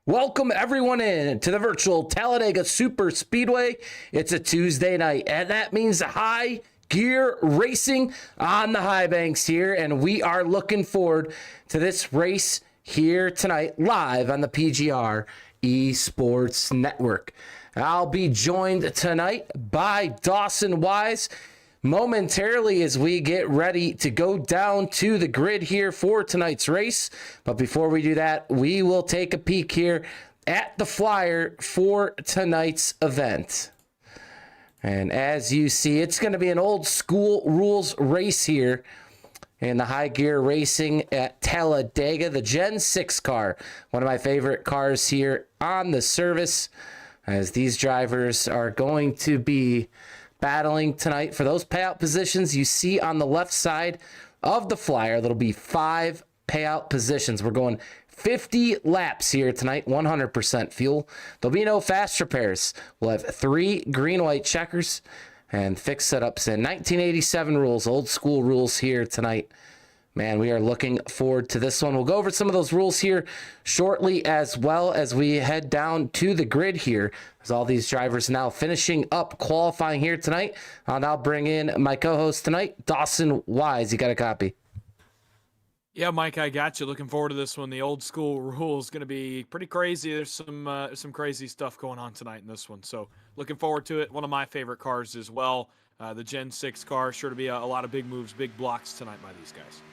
Welcome everyone in to the virtual Talladega Superspeeway. It's a Tuesday night, and that means high gear racing on the high banks here, and we are looking forward to this race here tonight live on the PGR eSports Network. I'll be joined tonight by Dawson Wise momentarily as we get ready to go down to the grid here for tonight's race. But before we do that, we will take a peek here at the flyer for tonight's event. And as you see, it's going to be an old Skool Rules race here in the high gear racing at Talladega, the Gen-6 car. One of my favorite cars here on the service, as these drivers are going to be battling tonight for those payout positions you see on the left side of the flyer. That'll be 5 payout positions. We're going 50 laps here tonight, 100% fuel. There'll be no fast repairs. We'll have 3 green-white checkers and fixed setups and 1987 rules, old school rules here tonight. Man, we are looking forward to this one. We'll go over some of those rules here shortly, as well as we head down to the grid here. As all these drivers now finishing up qualifying here tonight. I'll now bring in my co-host tonight, Dawson Wise. You got a copy? Yeah, Mike, I got you. Looking forward to this one. The old school rule is going to be pretty crazy. There's some crazy stuff going on tonight in this one. So looking forward to it. One of my favorite cars as well. The Gen-6 car, sure to be a lot of big moves, big blocks tonight by these guys.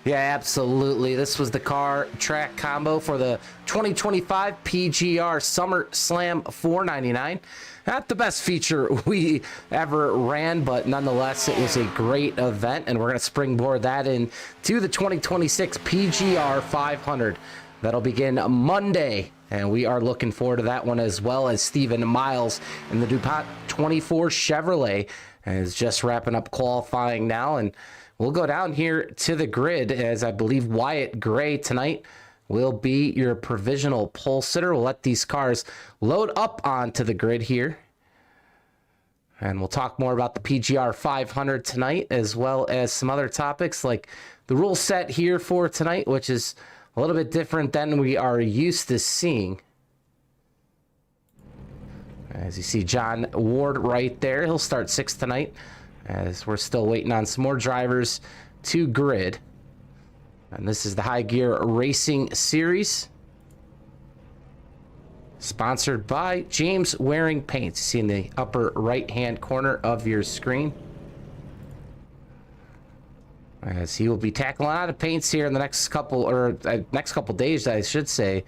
Yeah, absolutely. This was the car track combo for the 2025 PGR Summer Slam 499. Not the best feature we ever ran, but nonetheless, it was a great event, and we're going to springboard that in to the 2026 PGR 500. That'll begin Monday, and we are looking forward to that one, as well as Stephen Miles in the DuPont 24 Chevrolet is just wrapping up qualifying now, and we'll go down here to the grid, as I believe Wyatt Gray tonight will be your provisional pole sitter. We'll let these cars load up onto the grid here. And we'll talk more about the PGR 500 tonight, as well as some other topics like the rule set here for tonight, which is a little bit different than we are used to seeing. As you see John Ward right there, he'll start 6th tonight, as we're still waiting on some more drivers to grid. And this is the High Gear Racing Series, sponsored by James Waring Paints. You see in the upper right-hand corner of your screen, as he will be tackling a lot of paints here in the next couple days, I should say,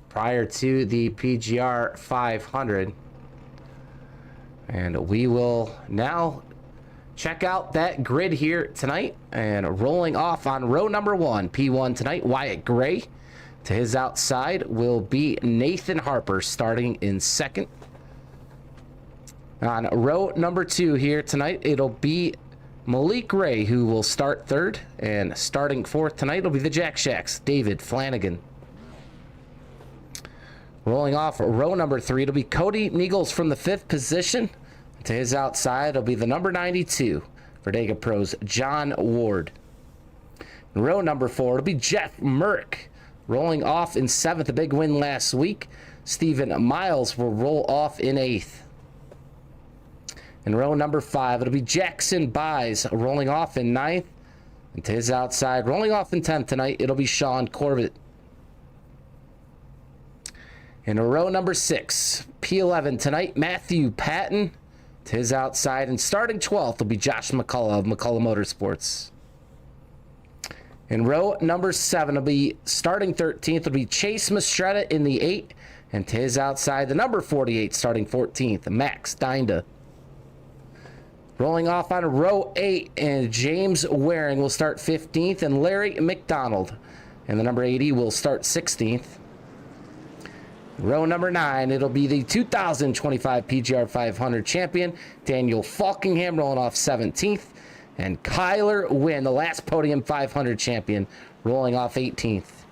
prior to the PGR 500. And we will now check out that grid here tonight, and rolling off on row number 1, P1 tonight, Wyatt Gray. To his outside will be Nathan Harper starting in 2nd. On row number 2 here tonight, it'll be Malik Ray who will start 3rd, and starting 4th tonight will be the Jack Shacks, David Flanagan. Rolling off row number 3, it'll be Cody Niegels from the 5th position. To his outside, it'll be the number 92 for Dega Pro's John Ward. In row number 4, it'll be Jeff Merck rolling off in 7th, a big win last week. Stephen Miles will roll off in 8th. In row number 5, it'll be Jackson Buys rolling off in 9th. And to his outside, rolling off in 10th tonight, it'll be Sean Corbett. In row number 6, P11 tonight, Matthew Patton. To his outside, and starting 12th will be Josh McCullough of McCullough Motorsports. In row number 7, it'll be starting 13th will be Chase Mastretta in the 8, and to his outside, the number 48 starting 14th, Max Dinda. Rolling off on row 8, and James Waring will start 15th, and Larry McDonald and the number 80 will start 16th. Row number 9, it'll be the 2025 PGR 500 champion, Daniel Falkingham, rolling off 17th. And Kyler Wynn, the last podium 500 champion, rolling off 18th.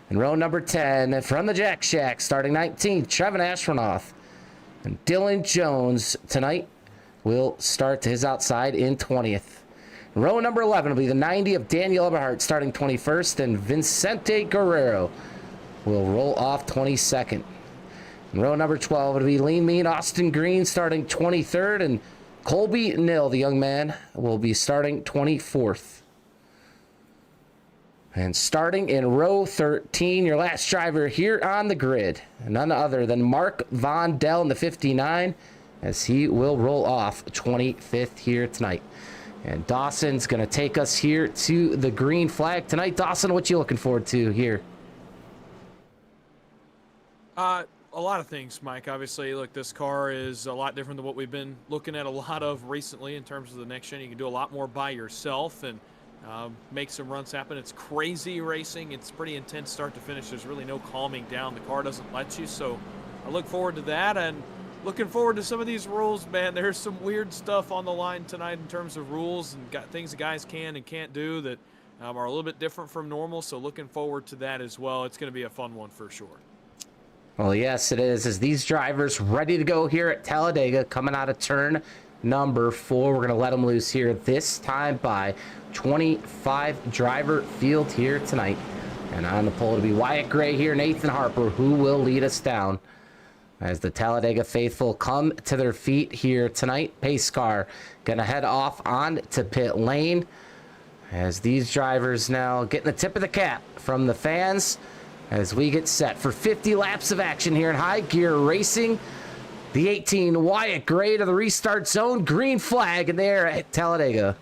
In row number 10, from the Jack Shack, starting 19th, Trevin Ashronoff. And Dylan Jones tonight will start to his outside in 20th. In row number 11 will be the 90 of Daniel Eberhardt, starting 21st. And Vincente Guerrero will roll off 22nd. In row number 12, it'll be Lean Mean Austin Green starting 23rd, and Colby Nill, the young man, will be starting 24th. And starting in row 13, your last driver here on the grid, none other than Mark Von Dell in the 59, as he will roll off 25th here tonight. And Dawson's going to take us here to the green flag tonight. Dawson, what you looking forward to here? A lot of things, Mike. Obviously, look, this car is a lot different than what we've been looking at a lot of recently in terms of the next gen. You can do a lot more by yourself and make some runs happen. It's crazy racing. It's pretty intense start to finish. There's really no calming down. The car doesn't let you, so I look forward to that. And looking forward to some of these rules, man. There's some weird stuff on the line tonight in terms of rules and got things the guys can and can't do that are a little bit different from normal. So looking forward to that as well. It's going to be a fun one for sure. Well, yes, it is. As these drivers ready to go here at Talladega, coming out of turn number 4. We're going to let them loose here this time by 25 driver field here tonight. And on the pole to be Wyatt Gray here, Nathan Harper, who will lead us down as the Talladega faithful come to their feet here tonight. Pace car going to head off on to pit lane as these drivers now getting the tip of the cap from the fans as we get set for 50 laps of action here in high gear racing. The 18 Wyatt Gray to the restart zone, green flag in there at Talladega.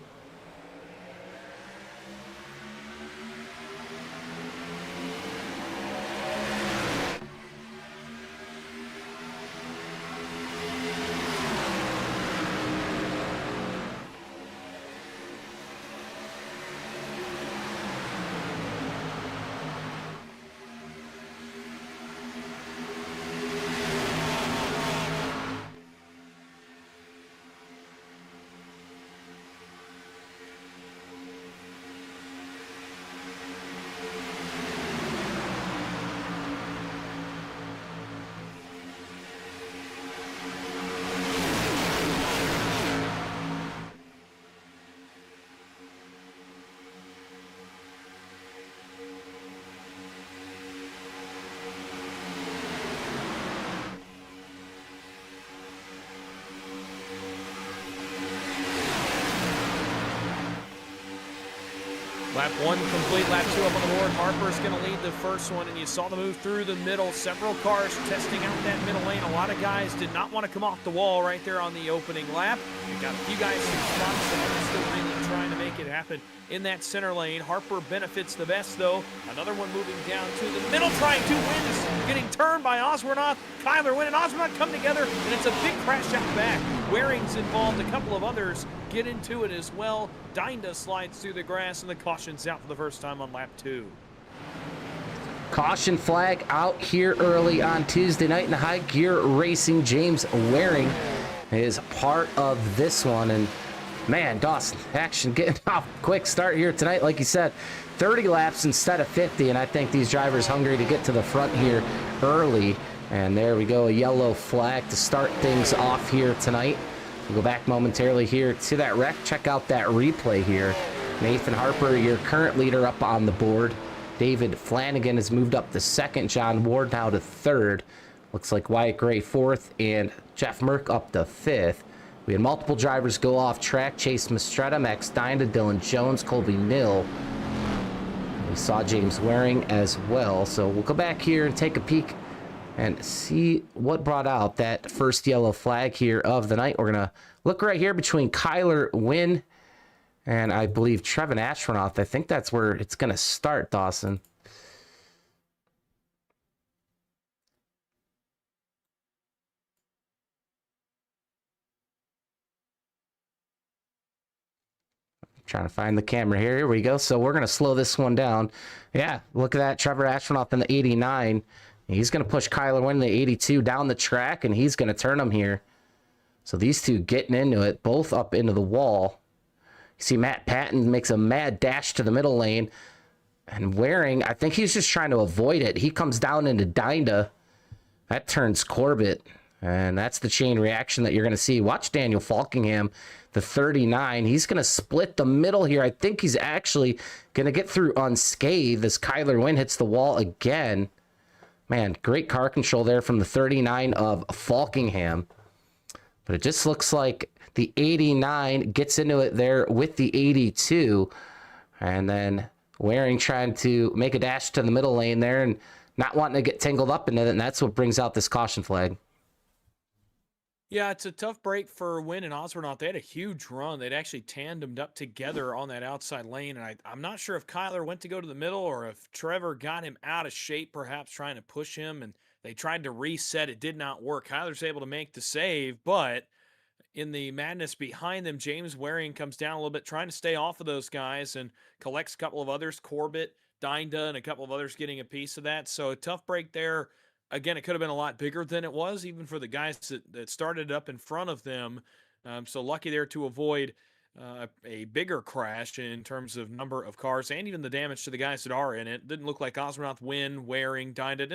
Lap 1 complete, lap 2 up on the board. Harper's going to lead the first one, and you saw the move through the middle. Several cars testing out that middle lane. A lot of guys did not want to come off the wall right there on the opening lap. You got a few guys in spots that are still really trying to make it happen in that center lane. Harper benefits the best, though. Another one moving down to the middle, trying to win, is getting turned by Oswornoth. Kyler Wynn and Oswornoth come together, and it's a big crash out back. Waring's involved, a couple of others get into it as well. Dinda slides through the grass, and the caution's out for the first time on lap 2. Caution flag out here early on Tuesday night in high gear racing. James Waring is part of this one. And man, Dawson, action getting off quick start here tonight. Like you said, 30 laps instead of 50. And I think these drivers hungry to get to the front here early. And there we go, a yellow flag to start things off here tonight. We'll go back momentarily here to that wreck. Check out that replay here. Nathan Harper, your current leader, up on the board. David Flanagan has moved up to second. John Ward now to third. Looks like Wyatt Gray fourth and Jeff Merck up to fifth. We had multiple drivers go off track. Chase Mastretta, Max Dinda, Dylan Jones, Colby Nill. We saw James Waring as well. So we'll go back here and take a peek and see what brought out that first yellow flag here of the night. We're going to look right here between Kyler Wynn and I believe Trevin Ashronoff. I think that's where it's going to start, Dawson. Trying to find the camera here. Here we go. So we're going to slow this one down. Yeah, look at that. Trevor Ashronoff in the 89. He's going to push Kyler Wynn in the 82 down the track, and he's going to turn him here. So these two getting into it, both up into the wall. You see Matt Patton makes a mad dash to the middle lane. And Waring, I think he's just trying to avoid it. He comes down into Dinda. That turns Corbett. And that's the chain reaction that you're going to see. Watch Daniel Falkingham, the 39. He's going to split the middle here. I think he's actually going to get through unscathed as Kyler Wynn hits the wall again. Man, great car control there from the 39 of Falkingham. But it just looks like the 89 gets into it there with the 82. And then Waring trying to make a dash to the middle lane there and not wanting to get tangled up in it. And that's what brings out this caution flag. Yeah, it's a tough break for Wynn and Osbornoff. They had a huge run. They'd actually tandemed up together on that outside lane. And I'm not sure if Kyler went to go to the middle or if Trevor got him out of shape, perhaps trying to push him. And they tried to reset. It did not work. Kyler's able to make the save, but in the madness behind them, James Waring comes down a little bit, trying to stay off of those guys and collects a couple of others. Corbett, Dinda, and a couple of others getting a piece of that. So a tough break there. Again, it could have been a lot bigger than it was, even for the guys that started up in front of them. So lucky there to avoid a bigger crash in terms of number of cars and even the damage to the guys that are in it. Didn't look like Osbornoff, Wynn, Waring, Dinda.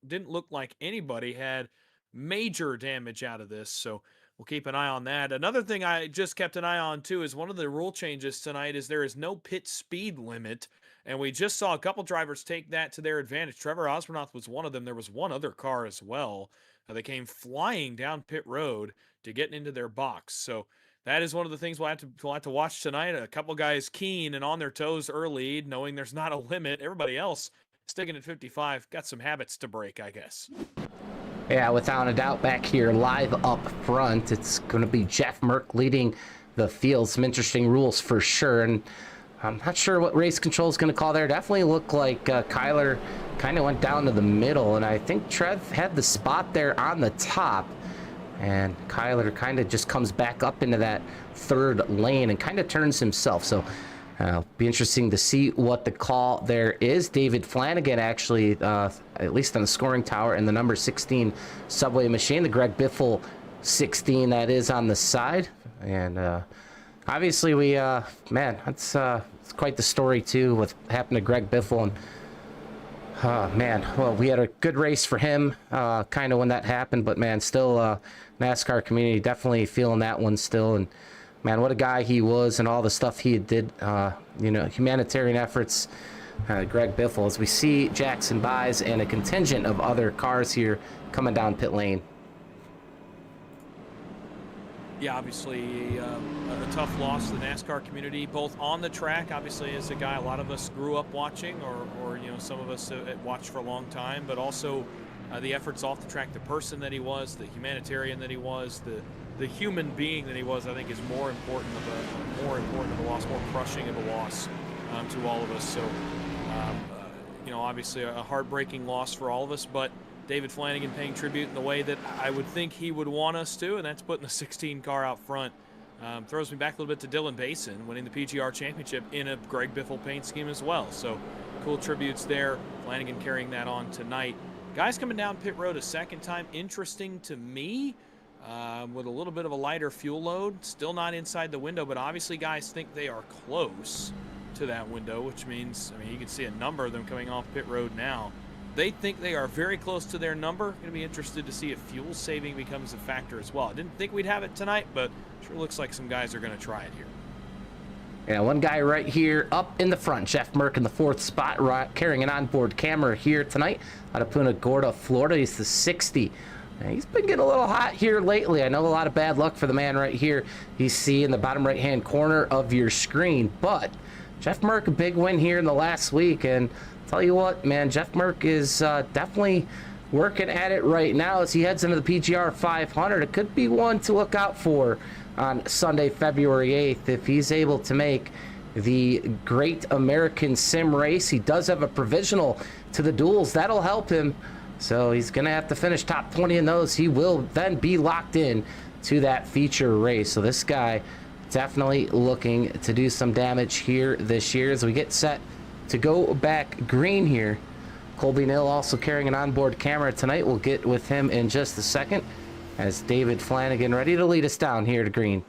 Didn't look like anybody had major damage out of this. So we'll keep an eye on that. Another thing I just kept an eye on, too, is one of the rule changes tonight is there is no pit speed limit. And we just saw a couple drivers take that to their advantage. Trevor Osbornoff was one of them. There was one other car as well. They came flying down pit road to get into their box. So that is one of the things we'll have to watch tonight. A couple guys keen and on their toes early, knowing there's not a limit. Everybody else sticking at 55. Got some habits to break, I guess. Yeah, without a doubt, back here live up front, it's going to be Jeff Merck leading the field. Some interesting rules for sure. And I'm not sure what race control is going to call there. Definitely looked like Kyler kind of went down to the middle, and I think Trev had the spot there on the top, and Kyler kind of just comes back up into that third lane and kind of turns himself. So be interesting to see what the call there is. David Flanagan actually, at least on the scoring tower, in the number 16 Subway machine, the Greg Biffle 16 that is on the side. And obviously we, man, it's quite the story too, what happened to Greg Biffle. And man, well, we had a good race for him kind of when that happened, but man, still NASCAR community definitely feeling that one still. And man, what a guy he was and all the stuff he did, you know, humanitarian efforts, Greg Biffle, as we see Jackson Buys and a contingent of other cars here coming down pit lane. Yeah, obviously a tough loss to the NASCAR community, both on the track, obviously as a guy a lot of us grew up watching, or you know, some of us watched for a long time, but also the efforts off the track, the person that he was, the humanitarian that he was, the human being that he was, I think is more important of a loss, more crushing of a loss to all of us. So, you know, obviously a heartbreaking loss for all of us, but David Flanagan paying tribute in the way that I would think he would want us to, and that's putting the 16 car out front. Throws me back a little bit to Dylan Basin winning the PGR championship in a Greg Biffle paint scheme as well. So cool tributes there. Flanagan carrying that on tonight. Guys coming down pit road a second time, interesting to me, with a little bit of a lighter fuel load. Still not inside the window, but obviously guys think they are close to that window, which means, I mean, you can see a number of them coming off pit road now. They think they are very close to their number. Going to be interested to see if fuel saving becomes a factor as well. I didn't think we'd have it tonight, but sure looks like some guys are going to try it here. Yeah, one guy right here up in the front, Jeff Merck in the 4th spot, carrying an onboard camera here tonight out of Punta Gorda, Florida. He's the 60. He's been getting a little hot here lately. I know a lot of bad luck for the man right here. You see in the bottom right-hand corner of your screen, but Jeff Merck, a big win here in the last week, and tell you what, man, Jeff Merck is definitely working at it right now as he heads into the PGR 500. It could be one to look out for on Sunday, February 8th, if he's able to make the Great American Sim race. He does have a provisional to the duels. That'll help him. So he's going to have to finish top 20 in those. He will then be locked in to that feature race. So this guy definitely looking to do some damage here this year as we get set to go back green here. Colby Nill also carrying an onboard camera tonight. We'll get with him in just a second as David Flanagan ready to lead us down here to green.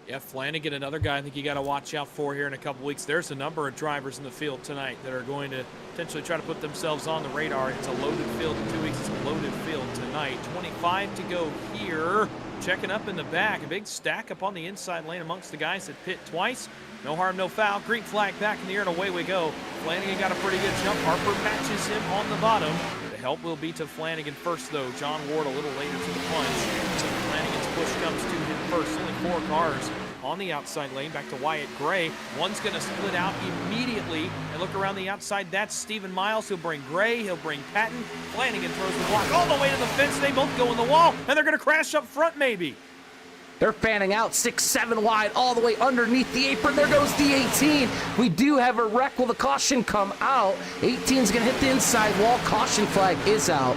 Yeah, Flanagan, another guy I think you got to watch out for here in a couple weeks. There's a number of drivers in the field tonight that are going to potentially try to put themselves on the radar. It's a loaded field in 2 weeks. It's a loaded field tonight. 25 to go here. checking up in the back. A big stack up on the inside lane amongst the guys that pit twice. No harm, no foul. Green flag back in the air, and away we go. Flanagan got a pretty good jump. Harper matches him on the bottom. The help will be to Flanagan first, though. John Ward a little later to the punch. So Flanagan's push comes to him first. Only 4 cars on the outside lane. Back to Wyatt Gray. One's going to split out immediately and look around the outside. That's Stephen Miles. He'll bring Gray. He'll bring Patton. Flanagan throws the block all the way to the fence. They both go in the wall, and they're going to crash up front maybe. They're fanning out 6-7 wide all the way underneath the apron. There goes the 18. We do have a wreck. Will the caution come out? 18's going to hit the inside wall. Caution flag is out.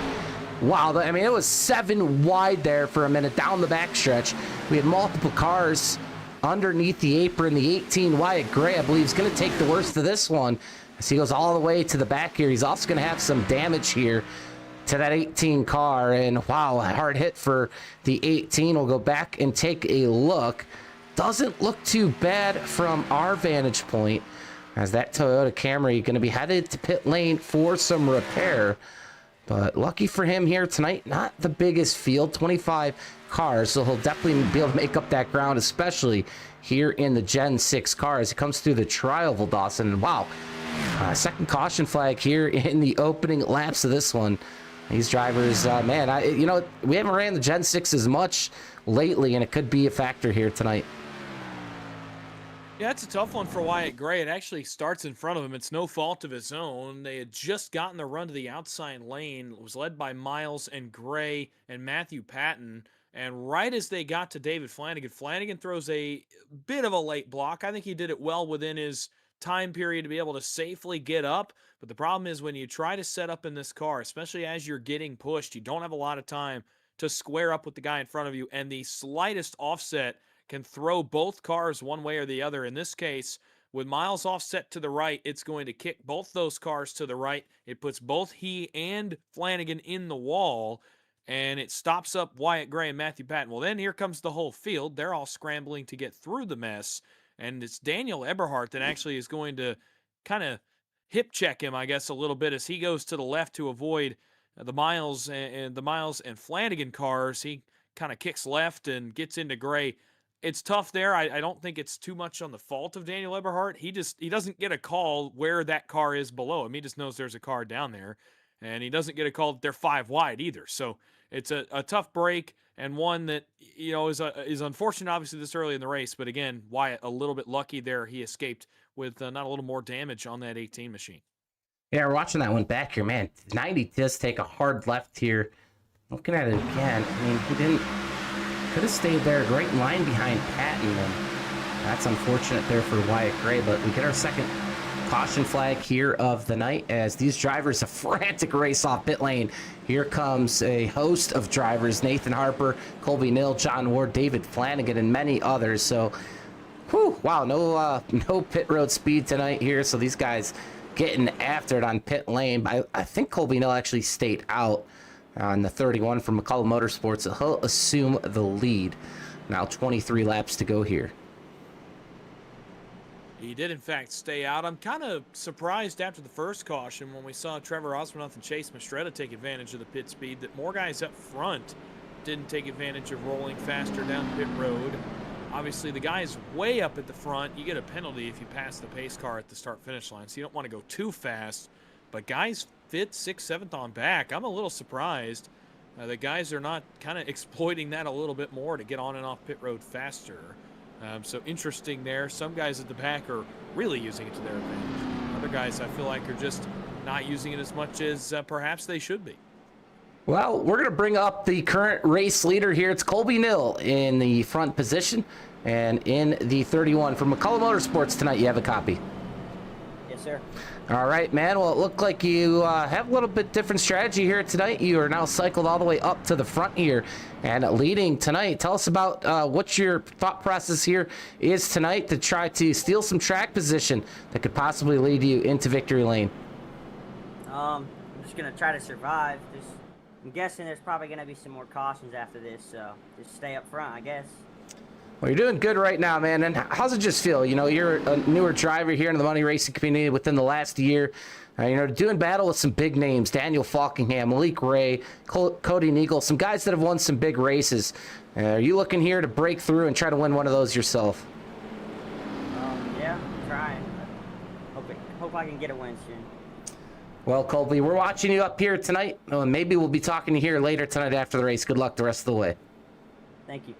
Wow, I mean, it was 7 wide there for a minute down the backstretch. We had multiple cars underneath the apron. The 18, Wyatt Gray, I believe, is going to take the worst of this one as he goes all the way to the back here. He's also going to have some damage here to that 18 car, and wow, a hard hit for the 18. We'll go back and take a look. Doesn't look too bad from our vantage point, as that Toyota Camry going to be headed to pit lane for some repair. But lucky for him here tonight, not the biggest field, 25 cars, so he'll definitely be able to make up that ground, especially here in the Gen 6 car as he comes through the tri-oval, Dawson. And wow, second caution flag here in the opening laps of this one. These drivers, man, you know, we haven't ran the Gen 6 as much lately, and it could be a factor here tonight. Yeah, it's a tough one for Wyatt Gray. It actually starts in front of him. It's no fault of his own. They had just gotten the run to the outside lane. It was led by Miles and Gray and Matthew Patton. And right as they got to David Flanagan, Flanagan throws a bit of a late block. I think he did it well within his time period to be able to safely get up. But the problem is when you try to set up in this car, especially as you're getting pushed, you don't have a lot of time to square up with the guy in front of you. And the slightest offset can throw both cars one way or the other. In this case, with Miles offset to the right, it's going to kick both those cars to the right. It puts both he and Flanagan in the wall, and it stops up Wyatt Gray and Matthew Patton. Well, then here comes the whole field. They're all scrambling to get through the mess, and it's Daniel Eberhardt that actually is going to kind of hip check him, I guess, a little bit as he goes to the left to avoid the Miles and Flanagan cars. He kind of kicks left and gets into Gray. It's tough there. I don't think it's too much on the fault of Daniel Eberhardt. He doesn't get a call where that car is below him. He just knows there's a car down there, and he doesn't get a call that they're 5 wide either. So it's a tough break, and one that, you know, is unfortunate obviously this early in the race. But again, Wyatt a little bit lucky there. He escaped with not a little more damage on that 18 machine. Yeah, we're watching that one back here, man. 90 does take a hard left here. Looking at it again, I mean, he could have stayed there, great line behind Patton, and that's unfortunate there for Wyatt Gray. But we get our second caution flag here of the night as these drivers a frantic race off pit lane. Here comes a host of drivers: Nathan Harper, Colby Nill, John Ward, David Flanagan, and many others. So, whew, wow, no pit road speed tonight here. So these guys getting after it on pit lane. I think Colby Nill actually stayed out on the 31 from McCullough Motorsports. So he'll assume the lead. Now 23 laps to go here. He did, in fact, stay out. I'm kind of surprised after the first caution when we saw Trevor Osmanoff and Chase Mastretta take advantage of the pit speed that more guys up front didn't take advantage of rolling faster down pit road. Obviously, the guys way up at the front, you get a penalty if you pass the pace car at the start-finish line, so you don't want to go too fast. But guys 5th, 6th, 7th on back, I'm a little surprised that guys are not kind of exploiting that a little bit more to get on and off pit road faster. So interesting there. Some guys at the back are really using it to their advantage. Other guys, I feel like, are just not using it as much as perhaps they should be. Well, we're going to bring up the current race leader here. It's Colby Nill in the front position, and in the 31 from McCullough Motorsports tonight, you have a copy. Yes, sir. All right, man. Well, it looked like you have a little bit different strategy here tonight. You are now cycled all the way up to the front here and leading tonight. Tell us about what your thought process here is tonight to try to steal some track position that could possibly lead you into victory lane. I'm just going to try to survive. I'm guessing there's probably going to be some more cautions after this, so just stay up front, I guess. Well, you're doing good right now, man. And how's it just feel? You know, you're a newer driver here in the money racing community within the last year. You know, doing battle with some big names, Daniel Falkingham, Malik Ray, Cody Neagle, some guys that have won some big races. Are you looking here to break through and try to win one of those yourself? Yeah, I'm trying. Hope I can get a win soon. Well, Colby, we're watching you up here tonight. Maybe we'll be talking to you here later tonight after the race. Good luck the rest of the way. Thank you.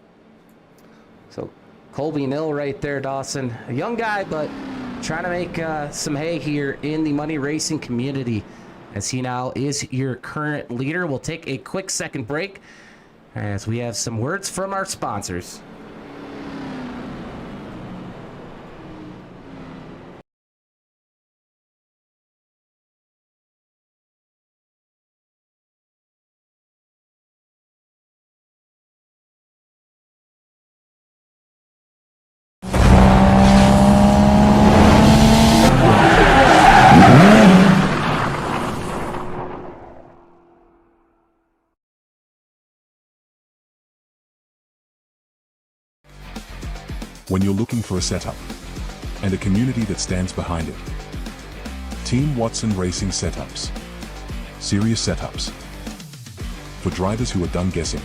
So, Colby Nill right there, Dawson. A young guy, but trying to make some hay here in the money racing community, as he now is your current leader. We'll take a quick second break as we have some words from our sponsors. When you're looking for a setup and a community that stands behind it. Team Watson Racing Setups. Serious setups. For drivers who are done guessing.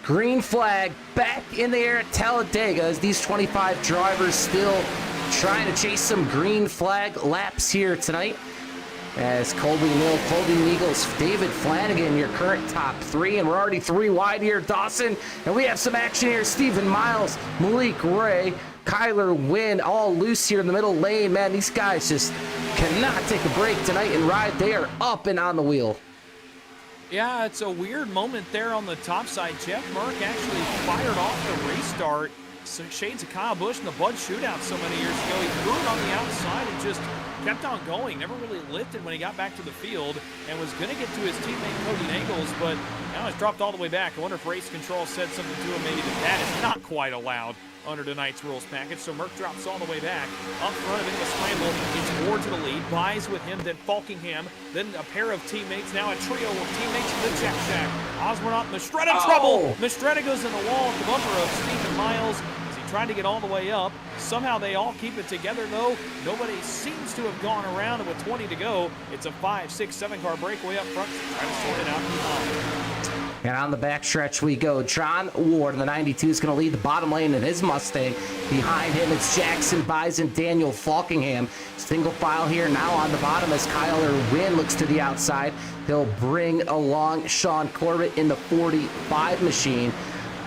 Green flag back in the air at Talladega as these 25 drivers still trying to chase some green flag laps here tonight. As Colby Mill, Cody Neagles, David Flanagan, your current top three, and we're already 3 wide here, Dawson. And we have some action here. Stephen Miles, Malik Ray, Kyler Wynn, all loose here in the middle lane. Man, these guys just cannot take a break tonight and ride. They are up and on the wheel. Yeah, it's a weird moment there on the top side. Jeff Merck actually fired off the restart. So shades of Kyle Busch in the Bud Shootout so many years ago. He threw it on the outside and just kept on going. Never really lifted when he got back to the field and was going to get to his teammate Cody Neagles, but now it's dropped all the way back. I wonder if race control said something to him, maybe that is not quite allowed under tonight's rules package. So Merck drops all the way back. Up front of it, a scramble. It's Ward to the lead. Buys with him, then Falkingham. Then a pair of teammates. Now a trio of teammates in the Jack Shack. Osborne, Mistretta trouble. Mistretta goes in the wall at the bumper of Stephen Miles. Trying to get all the way up. Somehow they all keep it together, though. Nobody seems to have gone around, and with 20 to go, it's a 5, 6, 7 car breakaway up front. Trying to sort it out behind. And on the backstretch we go. John Ward in the 92 is going to lead the bottom lane in his Mustang. Behind him, it's Jackson Bison, Daniel Falkingham. Single file here now on the bottom as Kyler Wynn looks to the outside. He'll bring along Sean Corbett in the 45 machine.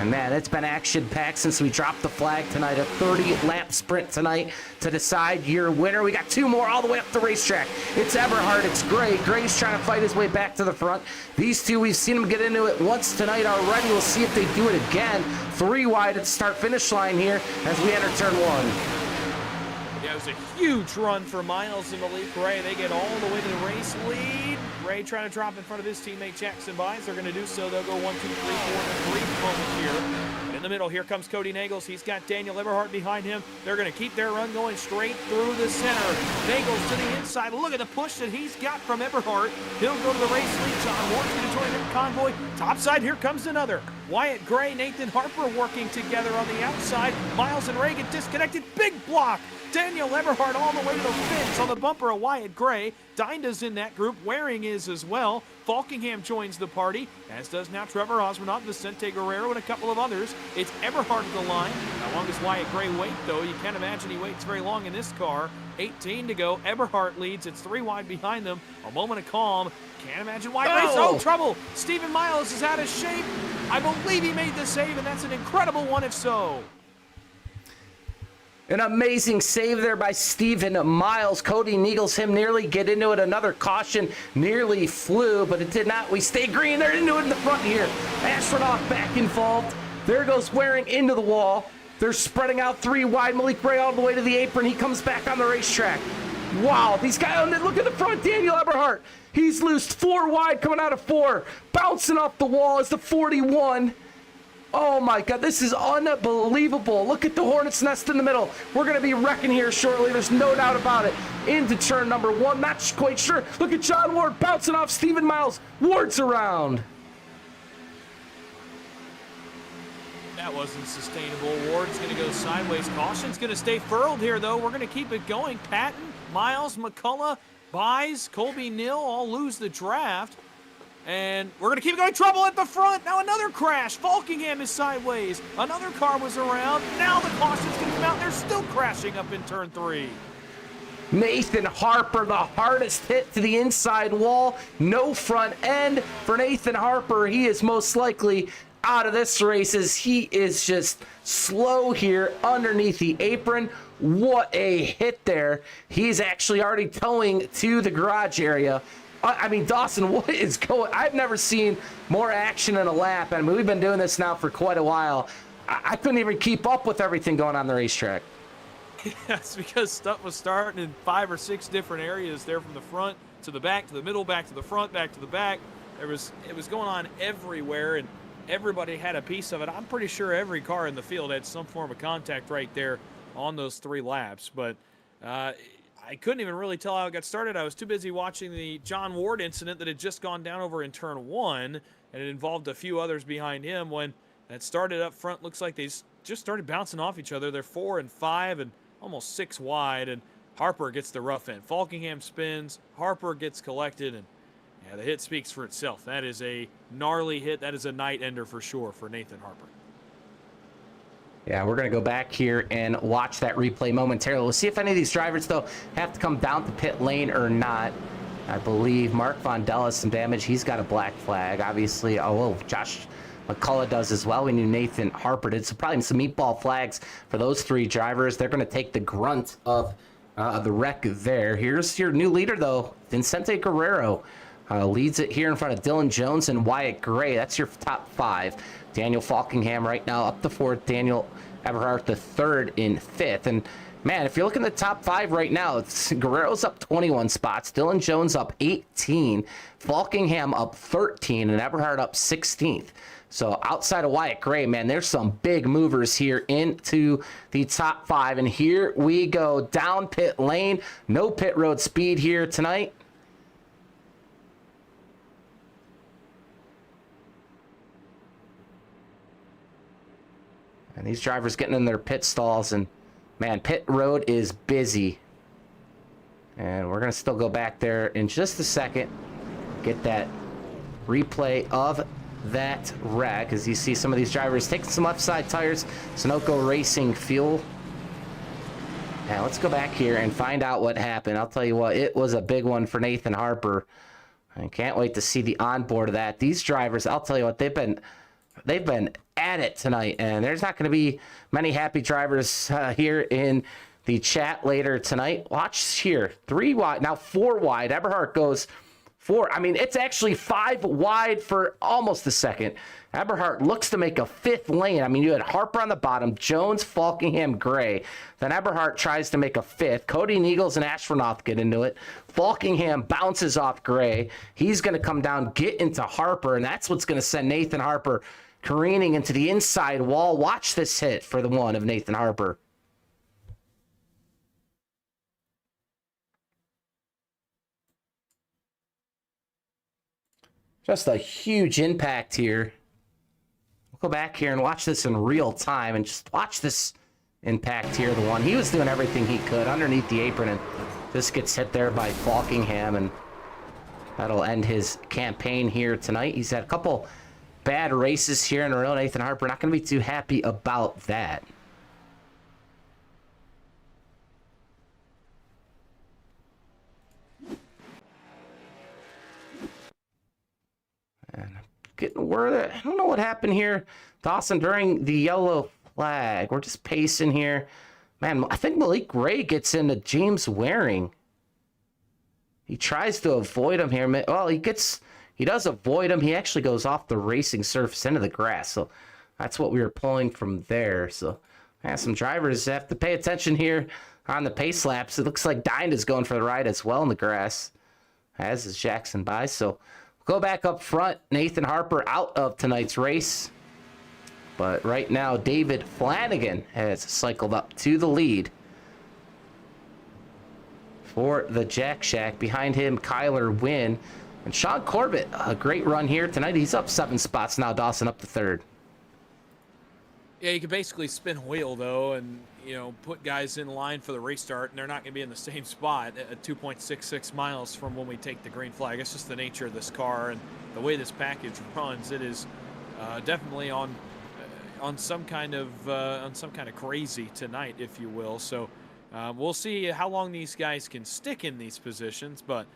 And man, it's been action-packed since we dropped the flag tonight. A 30-lap sprint tonight to decide your winner. We got 2 more all the way up the racetrack. It's Eberhard, it's Gray. Gray's trying to fight his way back to the front. These two, we've seen them get into it once tonight already. We'll see if they do it again. 3 wide at the start-finish line here as we enter turn 1. Yeah, it was a huge run for Miles and Malik Ray. They get all the way to the race lead. Ray trying to drop in front of his teammate Jackson Bynes. They're going to do so. They'll go 1, 2, 3, 4 in a brief moment here. In the middle, here comes Cody Neagles. He's got Daniel Eberhard behind him. They're going to keep their run going straight through the center. Neagles to the inside. Look at the push that he's got from Eberhard. He'll go to the race lead. John Ward's going to join the convoy. Topside, here comes another. Wyatt Gray, Nathan Harper working together on the outside. Miles and Reagan disconnected. Big block. Daniel Eberhardt all the way to the fence on the bumper of Wyatt Gray. Dinda's in that group. Waring is as well. Falkingham joins the party, as does now Trevor Osmondot, Vicente Guerrero, and a couple of others. It's Eberhardt at the line. How long does Wyatt Gray wait, though? You can't imagine he waits very long in this car. 18 to go. Eberhardt leads. It's 3 wide behind them. A moment of calm. Can't imagine why Grace. Oh, trouble. Stephen Miles is out of shape. I believe he made the save, and that's an incredible one if so. An amazing save there by Stephen Miles. Cody Neagles him nearly get into it. Another caution nearly flew, but it did not. We stay green. They're into it in the front here. Astronaut back involved. There goes Waring into the wall. They're spreading out 3 wide. Malik Gray all the way to the apron. He comes back on the racetrack. Wow, these guys, look at the front. Daniel Eberhardt. He's loosed 4 wide coming out of 4. Bouncing off the wall is the 41. Oh my God, this is unbelievable. Look at the Hornet's Nest in the middle. We're going to be wrecking here shortly. There's no doubt about it. Into turn number 1. Not quite sure. Look at John Ward bouncing off Stephen Miles. Ward's around. That wasn't sustainable. Ward's going to go sideways. Caution's going to stay furled here, though. We're going to keep it going. Patton, Miles, McCullough, Buys, Colby Neal all lose the draft. And we're going to keep going. Trouble at the front. Now another crash. Falkingham is sideways. Another car was around. Now the caution's going to come out. They're still crashing up in turn 3. Nathan Harper, the hardest hit to the inside wall. No front end for Nathan Harper. He is most likely out of this race as he is just slow here underneath the apron. What a hit there. He's actually already towing to the garage area. I mean, Dawson, what is going? I've never seen more action in a lap. I mean, we've been doing this now for quite a while. I couldn't even keep up with everything going on the racetrack. That's because stuff was starting in 5 or 6 different areas there, from the front to the back to the middle, back to the front, back to the back. It was going on everywhere, and everybody had a piece of it. I'm pretty sure every car in the field had some form of contact right there on those 3 laps, but I couldn't even really tell how it got started. I was too busy watching the John Ward incident that had just gone down over in turn 1, and it involved a few others behind him. When that started up front, looks like they just started bouncing off each other. They're 4 and 5 and almost 6 wide, and Harper gets the rough end. Falkingham spins, Harper gets collected, and yeah, the hit speaks for itself. That is a gnarly hit. That is a night ender for sure for Nathan Harper. Yeah, we're going to go back here and watch that replay momentarily. We'll see if any of these drivers, though, have to come down to pit lane or not. I believe Mark Vondell has some damage. He's got a black flag, obviously. Oh, Josh McCullough does as well. We knew Nathan Harper did. So probably some meatball flags for those 3 drivers. They're going to take the grunt of the wreck there. Here's your new leader, though. Vicente Guerrero leads it here in front of Dylan Jones and Wyatt Gray. That's your top 5. Daniel Falkingham right now up to 4th. Daniel Eberhardt the 3rd in 5th. And man, if you're looking at the top 5 right now, it's Guerrero's up 21 spots, Dylan Jones up 18, Falkingham up 13, and Eberhardt up 16th. So outside of Wyatt Gray, man, there's some big movers here into the top 5. And here we go down pit lane. No pit road speed here tonight. And these drivers getting in their pit stalls, and man, pit road is busy. And we're going to still go back there in just a second, get that replay of that wreck. As you see some of these drivers taking some left side tires, Sunoco Racing fuel. Now let's go back here and find out what happened. I'll tell you what, it was a big one for Nathan Harper. I can't wait to see the onboard of that. These drivers, I'll tell you what, they've been at it tonight, and there's not going to be many happy drivers here in the chat later tonight. Watch here, 3 wide, now 4 wide. Eberhardt goes 4. I mean, it's actually 5 wide for almost a second. Eberhardt looks to make a 5th lane. I mean, you had Harper on the bottom, Jones, Falkingham, Gray. Then Eberhardt tries to make a 5th. Cody Neagles and Ashronoth get into it. Falkingham bounces off Gray. He's going to come down, get into Harper, and that's what's going to send Nathan Harper careening into the inside wall. Watch this hit for the one of Nathan Harper. Just a huge impact here. go back here and watch this in real time and just watch this impact here. The one, he was doing everything he could underneath the apron and just gets hit there by Falkingham, and that'll end his campaign here tonight. He's had a couple bad races here in a row. Nathan Harper not going to be too happy about that. And getting word, I don't know what happened here, Dawson, during the yellow flag. We're just pacing here. Man, I think Malik Ray gets into James Waring. He tries to avoid him here. Well, he does avoid him. He actually goes off the racing surface into the grass. So that's what we were pulling from there. So yeah, some drivers have to pay attention here on the pace laps. It looks like Dinda's going for the ride as well in the grass, as is Jackson Buys. So we'll go back up front. Nathan Harper out of tonight's race. But right now, David Flanagan has cycled up to the lead for the Jack Shack. Behind him, Kyler Wynn. And Sean Corbett, a great run here tonight. He's up 7 spots now. Dawson up to 3rd. Yeah, you can basically spin a wheel, though, and, you know, put guys in line for the restart, and they're not going to be in the same spot at 2.66 miles from when we take the green flag. It's just the nature of this car and the way this package runs. It is definitely on some kind of crazy tonight, if you will. So we'll see how long these guys can stick in these positions, but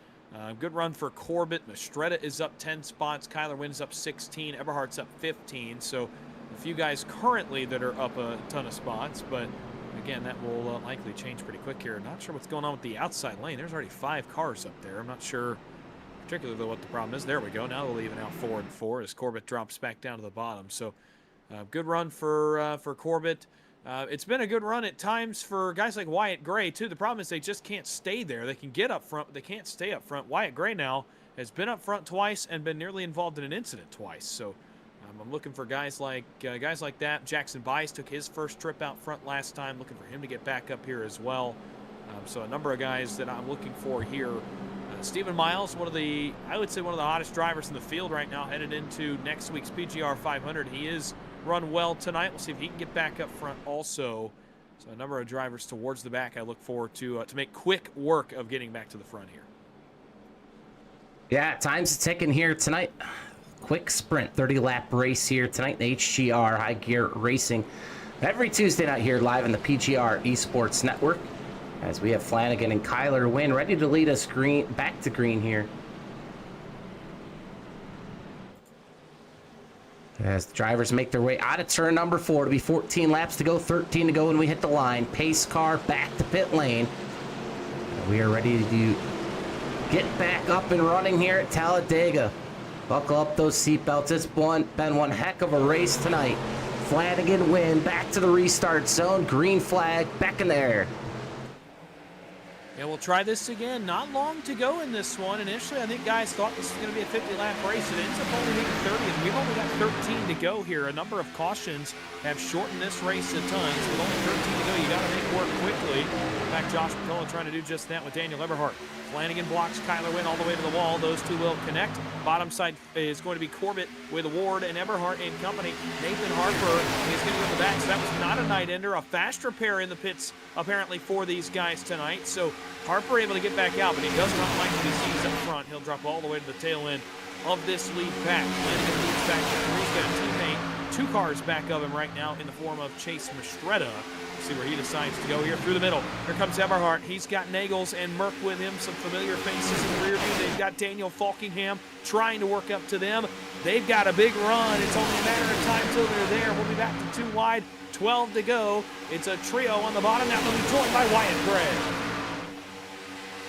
good run for Corbett. Mistretta is up 10 spots. Kyler Wynn's up 16. Eberhardt's up 15. So a few guys currently that are up a ton of spots, but again, that will likely change pretty quick here. Not sure what's going on with the outside lane. There's already 5 cars up there. I'm not sure particularly what the problem is. There we go. Now they'll even out 4 and 4 as Corbett drops back down to the bottom. So good run for Corbett. It's been a good run at times for guys like Wyatt Gray, too. The problem is they just can't stay there. They can get up front, but they can't stay up front. Wyatt Gray now has been up front twice and been nearly involved in an incident twice. So I'm looking for guys like that. Jackson Buys took his first trip out front last time. Looking for him to get back up here as well. So a number of guys that I'm looking for here. Stephen Miles, I would say one of the hottest drivers in the field right now, headed into next week's PGR 500. He is run well tonight. We'll see if he can get back up front also. So a number of drivers towards the back I look forward to make quick work of getting back to the front here. Yeah, time's ticking here tonight. Quick sprint, 30-lap race here tonight in HGR High Gear Racing. Every Tuesday night here live in the PGR eSports Network, as we have Flanagan and Kyler Wynn ready to lead us back to green here. As the drivers make their way out of turn number 4, to be 14 laps to go, 13 to go when we hit the line. Pace car back to pit lane. And we are ready to get back up and running here at Talladega. Buckle up those seatbelts. It's been one heck of a race tonight. Flanagan Wynn back to the restart zone. Green flag back in there. Yeah, we'll try this again. Not long to go in this one. Initially, I think guys thought this was going to be a 50-lap race. It ends up only being 30, and we've only got 13 to go here. A number of cautions have shortened this race a ton. So with only 13 to go, you got to make work quickly. In fact, Josh McCullough trying to do just that with Daniel Eberhardt. Flanagan blocks Kyler Wynn all the way to the wall. Those two will connect. Bottom side is going to be Corbett with Ward and Eberhardt in company. Nathan Harper is going to go to the back. So that was not a night ender. A fast repair in the pits apparently for these guys tonight. So Harper able to get back out, but he does not like to be seized up front. He'll drop all the way to the tail end of this lead pack. Flanagan leads back to 3. He's got a teammate 2 cars back of him right now in the form of Chase Mistretta. See where he decides to go here through the middle. Here comes Eberhardt. He's got Nagels and Merck with him. Some familiar faces in the rear view. They've got Daniel Falkingham trying to work up to them. They've got a big run. It's only a matter of time till they're there. We'll be back to 2 wide, 12 to go. It's a trio on the bottom. Now they'll be joined by Wyatt Gray.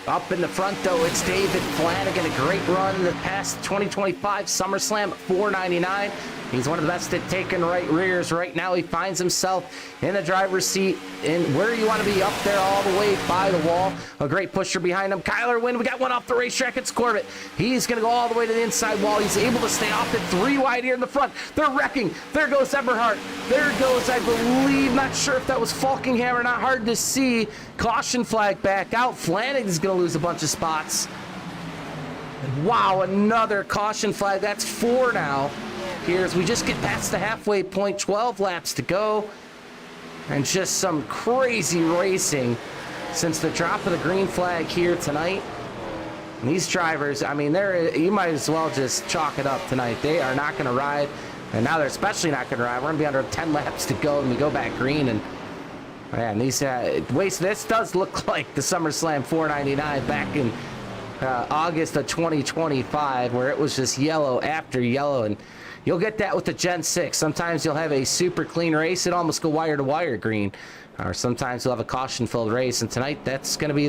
Up in the front, though, it's David Flanagan. A great run in the past 2025 SummerSlam, 499. He's one of the best at taking right rears. Right now, he finds himself in the driver's seat, and where you want to be, up there all the way by the wall. A great pusher behind him. Kyler Wynn, we got one off the racetrack. It's Corbett. He's going to go all the way to the inside wall. He's able to stay off it. 3 wide here in the front. They're wrecking. There goes Eberhardt. There goes, I believe, not sure if that was Falkingham or not. Hard to see. Caution flag back out. Flanagan's going to lose a bunch of spots. And wow, another caution flag. That's 4 now. here as we just get past the halfway point. 12 laps to go. And just some crazy racing since the drop of the green flag here tonight. And these drivers, I mean, you might as well just chalk it up tonight. They are not going to ride, and now they're especially not going to ride. We're going to be under 10 laps to go, and we go back green. And man, these this does look like the SummerSlam 499 back in August of 2025, where it was just yellow after yellow. And you'll get that with the Gen-6. Sometimes you'll have a super clean race. It almost go wire to wire green. Or sometimes you'll have a caution-filled race. And tonight, that's going to be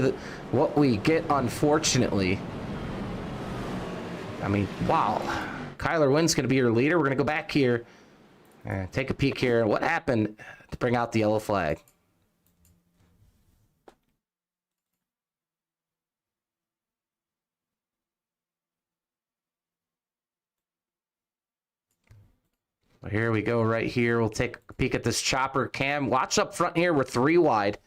what we get, unfortunately. I mean, wow. Kyler Wynn's going to be your leader. We're going to go back here and take a peek here. What happened to bring out the yellow flag? Here we go right here. We'll take a peek at this chopper cam. Watch up front here. We're 3 wide.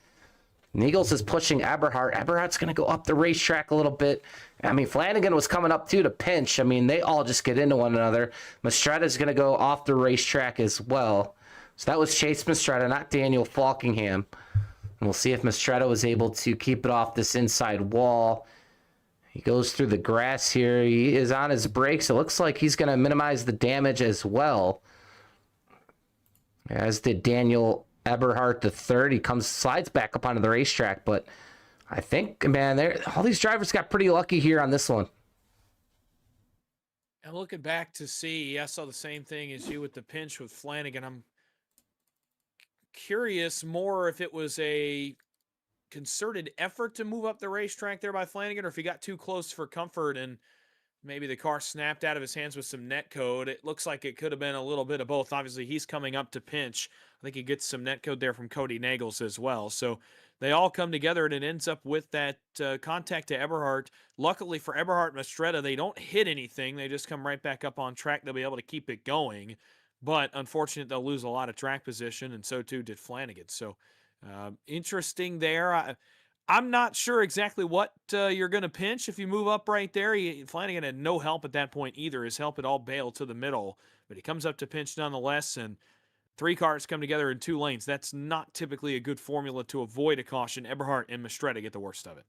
Neagles is pushing Eberhardt. Eberhardt's going to go up the racetrack a little bit. I mean, Flanagan was coming up too to pinch. I mean, they all just get into one another. Mastretta's going to go off the racetrack as well. So that was Chase Mastretta, not Daniel Falkingham. And we'll see if Mastretta was able to keep it off this inside wall. He goes through the grass here. He is on his brakes. It looks like he's going to minimize the damage as well. As did Daniel Eberhardt III. He slides back up onto the racetrack, but I think, man, all these drivers got pretty lucky here on this one. And looking back to see, I saw the same thing as you with the pinch with Flanagan. I'm curious more if it was a concerted effort to move up the racetrack there by Flanagan, or if he got too close for comfort and maybe the car snapped out of his hands with some net code. It looks like it could have been a little bit of both. Obviously, he's coming up to pinch. I think he gets some net code there from Cody Nagels as well. So they all come together, and it ends up with that contact to Eberhardt. Luckily for Eberhardt and Mastretta, they don't hit anything. They just come right back up on track. They'll be able to keep it going. But unfortunately, they'll lose a lot of track position, and so too did Flanagan. So interesting there. I'm not sure exactly what you're going to pinch if you move up right there. Flanagan had no help at that point either. His help had all bailed to the middle, but he comes up to pinch nonetheless, and 3 cars come together in 2 lanes. That's not typically a good formula to avoid a caution. Eberhardt and Mastretta get the worst of it.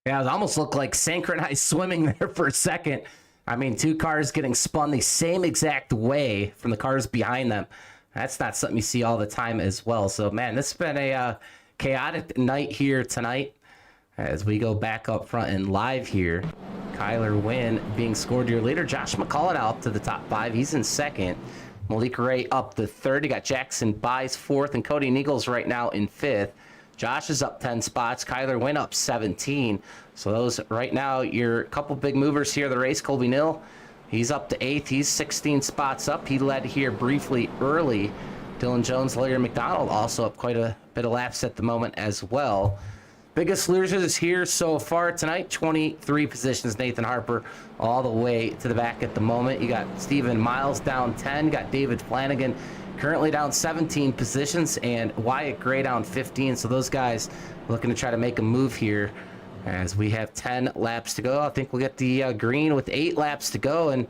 Yeah, it almost looked like synchronized swimming there for a second. I mean, 2 cars getting spun the same exact way from the cars behind them. That's not something you see all the time as well. So, man, this has been a chaotic night here tonight as we go back up front and live here. Kyler Wynn being scored your leader. Josh McCullough now up to the top 5. He's in 2nd. Malik Ray up to 3rd. You got Jackson Byes 4th, and Cody Neagles right now in 5th. Josh is up 10 spots. Kyler Wynn up 17. So those right now, your couple big movers here of the race. Colby Nill, he's up to 8th. He's 16 spots up. He led here briefly early. Dylan Jones, Larry McDonald also up quite a bit of laps at the moment as well. Biggest losers here so far tonight, 23 positions. Nathan Harper all the way to the back at the moment. You got Stephen Miles down 10. You got David Flanagan currently down 17 positions, and Wyatt Gray down 15. So those guys looking to try to make a move here as we have 10 laps to go. I think we'll get the green with 8 laps to go, and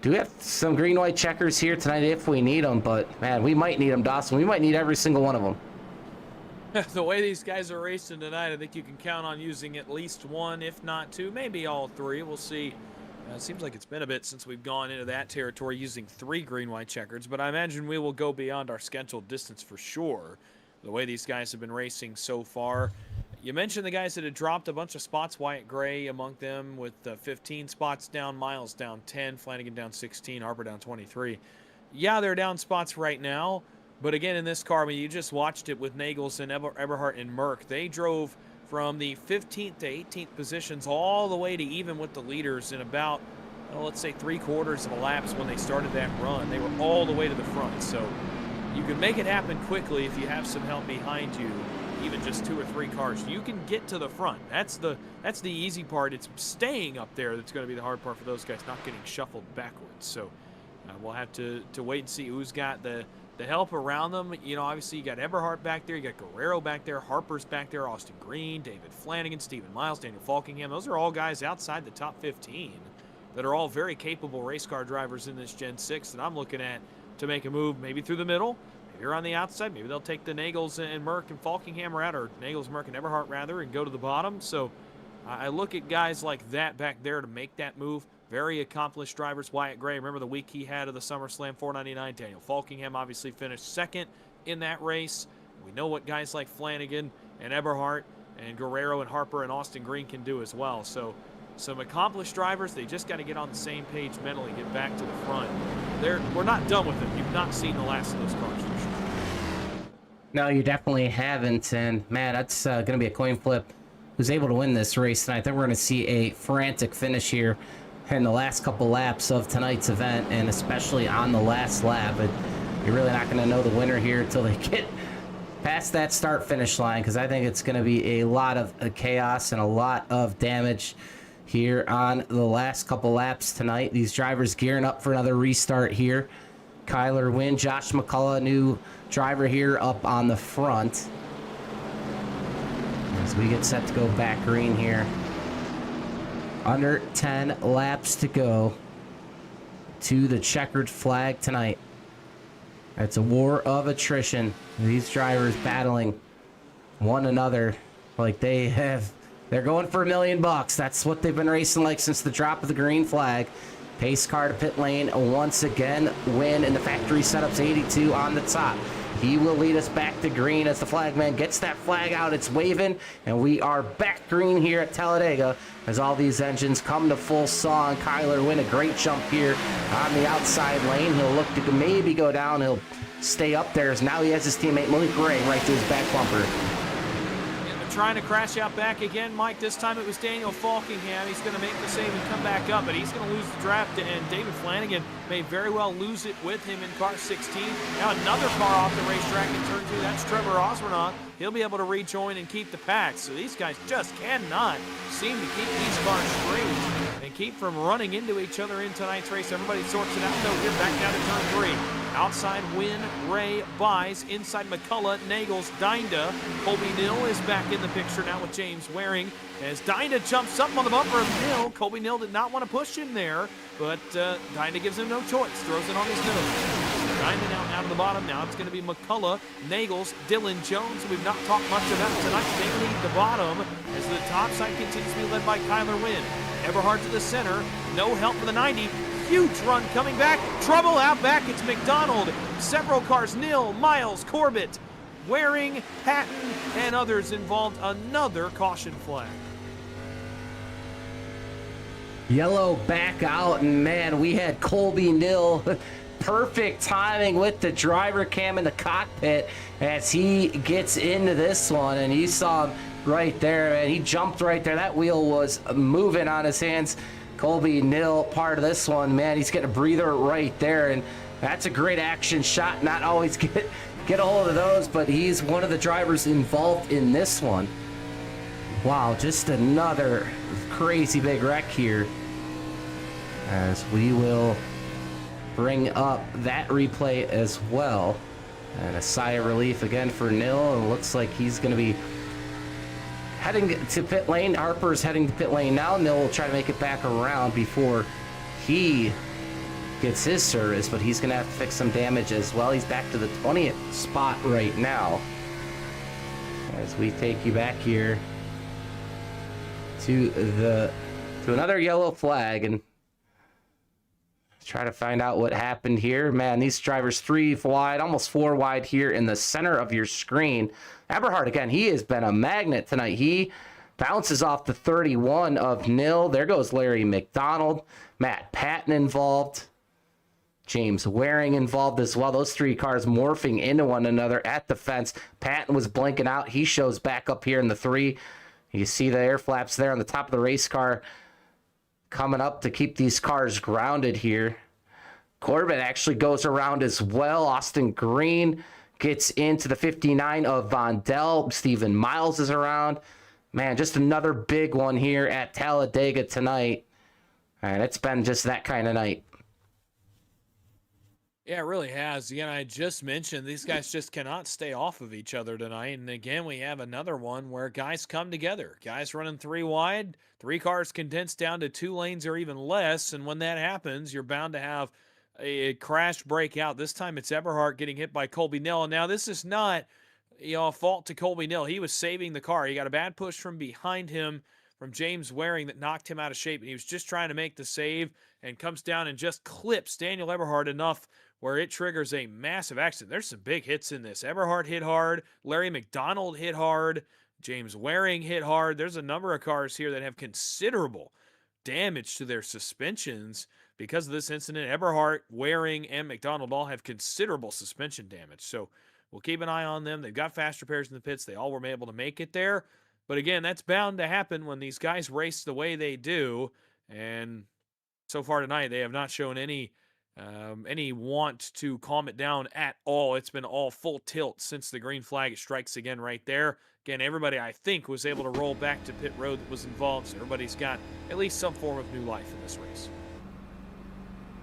do have some green-white checkers here tonight if we need them, but, man, we might need them, Dawson. We might need every single one of them. The way these guys are racing tonight, I think you can count on using at least 1, if not 2, maybe all 3. We'll see. It seems like it's been a bit since we've gone into that territory using 3 green-white checkers, but I imagine we will go beyond our scheduled distance for sure. The way these guys have been racing so far. You mentioned the guys that had dropped a bunch of spots. Wyatt Gray among them with 15 spots down, Miles down 10, Flanagan down 16, Harper down 23. Yeah, they're down spots right now, but again, in this car, I mean, you just watched it with Nagels and Eberhardt and Merck. They drove from the 15th to 18th positions all the way to even with the leaders in about, well, let's say 3/4 of a laps when they started that run. They were all the way to the front, so you can make it happen quickly if you have some help behind you. Even just 2 or 3 cars, you can get to the front. That's the easy part. It's staying up there that's going to be the hard part for those guys, not getting shuffled backwards. So we'll have to wait and see who's got the help around them. You know, obviously you got Eberhardt back there, you got Guerrero back there, Harper's back there, Austin Green, David Flanagan, Stephen Miles, Daniel Falkingham. Those are all guys outside the top 15. that are all very capable race car drivers in this Gen 6 that I'm looking at to make a move maybe through the middle. Maybe you're on the outside. Maybe they'll take the Nagels and Merck and Falkingham route, or Nagels, Merck, and Eberhardt rather, and go to the bottom. So I look at guys like that back there to make that move. Very accomplished drivers. Wyatt Gray, remember the week he had of the SummerSlam 499. Daniel Falkingham obviously finished second in that race. We know what guys like Flanagan and Eberhardt and Guerrero and Harper and Austin Green can do as well. So some accomplished drivers, they just got to get on the same page mentally, get back to the front. We're not done with them. You've not seen the last of those cars for sure. No, you definitely haven't. And, man, that's going to be a coin flip. Who's able to win this race tonight? I think we're going to see a frantic finish here in the last couple laps of tonight's event, and especially on the last lap. But you're really not going to know the winner here until they get past that start-finish line, because I think it's going to be a lot of chaos and a lot of damage here on the last couple laps tonight. These drivers gearing up for another restart here. Kyler Wynn, Josh McCullough, new driver here up on the front. As we get set to go back green here. Under 10 laps to go to the checkered flag tonight. It's a war of attrition. These drivers battling one another like they're going for $1 million. That's what they've been racing like since the drop of the green flag. Pace car to pit lane once again. Win in the factory setups 82 on the top. He will lead us back to green as the flagman gets that flag out. It's waving, and we are back green here at Talladega as all these engines come to full saw. And Kyler Wynn, a great jump here on the outside lane. He'll look to maybe go down. He'll stay up there as now he has his teammate Malik Gray right to his back bumper. Trying to crash out back again, Mike. This time it was Daniel Falkingham. He's going to make the save and come back up, but he's going to lose the draft, and David Flanagan may very well lose it with him in car 16. Now another car off the racetrack in turn 2. That's Trevor Osborne. He'll be able to rejoin and keep the pack. So these guys just cannot seem to keep these cars straight and keep from running into each other in tonight's race. Everybody sorts it out, though. Here back down to turn 3. Outside, Wynn, Ray, Buys. Inside, McCullough, Nagels, Dinda. Colby Nill is back in the picture now with James Waring. As Dinda jumps up on the bumper of Nill. Colby Nill did not want to push him there, but Dinda gives him no choice. Throws it on his nose. Dinda now out of the bottom. Now it's going to be McCullough, Nagels, Dylan Jones. We've not talked much about tonight. They lead the bottom as the top side continues to be led by Kyler Wynn. Eberhardt to the center. No help for the 90. Huge run coming back. Trouble out back. It's McDonald. Several cars. Nill, Miles, Corbett, Waring, Patton, and others involved. Another caution flag. Yellow back out, and man, we had Colby Nill. Perfect timing with the driver cam in the cockpit as he gets into this one, and you saw him right there, and he jumped right there. That wheel was moving on his hands. Colby Nill, part of this one, man, he's getting a breather right there, and that's a great action shot. Not always get a hold of those, but he's one of the drivers involved in this one. Wow, just another crazy big wreck here. As we will bring up that replay as well. And a sigh of relief again for Nill. It looks like he's going to be heading to pit lane. Harper's heading to pit lane now. Nill will try to make it back around before he gets his service, but he's going to have to fix some damage as well. He's back to the 20th spot right now. As we take you back here to another yellow flag and try to find out what happened here. Man, these drivers 3 wide, almost 4 wide here in the center of your screen. Eberhardt, again, he has been a magnet tonight. He bounces off the 31 of Nill. There goes Larry McDonald. Matt Patton involved. James Waring involved as well. Those 3 cars morphing into one another at the fence. Patton was blinking out. He shows back up here in the 3. You see the air flaps there on the top of the race car coming up to keep these cars grounded here. Corbett actually goes around as well. Austin Green gets into the 59 of Vondell. Stephen Miles is around. Man, just another big one here at Talladega tonight. And it's been just that kind of night. Yeah, it really has. Again, I just mentioned these guys just cannot stay off of each other tonight. And again, we have another one where guys come together. Guys running 3 wide, 3 cars condensed down to 2 lanes or even less. And when that happens, you're bound to have a crash breakout. This time it's Eberhardt getting hit by Colby Nell. And now this is not, a fault to Colby Nell. He was saving the car. He got a bad push from behind him from James Waring that knocked him out of shape. And he was just trying to make the save and comes down and just clips Daniel Eberhardt enough where it triggers a massive accident. There's some big hits in this. Eberhardt hit hard. Larry McDonald hit hard. James Waring hit hard. There's a number of cars here that have considerable damage to their suspensions because of this incident. Eberhardt, Waring, and McDonald all have considerable suspension damage. So we'll keep an eye on them. They've got fast repairs in the pits. They all were able to make it there. But again, that's bound to happen when these guys race the way they do. And so far tonight, they have not shown any want to calm it down at all. It's been all full tilt since the green flag. It strikes again right there. Again, everybody, I think, was able to roll back to pit road that was involved, so everybody's got at least some form of new life in this race.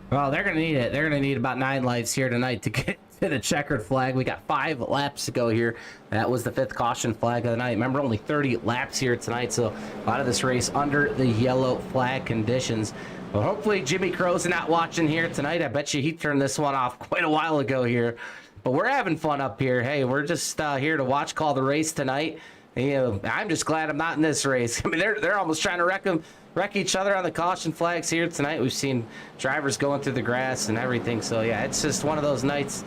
Well, they're going to need it. They're going to need about 9 lights here tonight to get to the checkered flag. We got 5 laps to go here. That was the 5th caution flag of the night. Remember, only 30 laps here tonight, so a lot of this race under the yellow flag conditions. Well, hopefully Jimmy Crow's not watching here tonight. I bet you he turned this one off quite a while ago here. But we're having fun up here. Hey, we're just here to call the race tonight. I'm just glad I'm not in this race. I mean, they're almost trying to wreck each other on the caution flags here tonight. We've seen drivers going through the grass and everything. So, yeah, it's just one of those nights.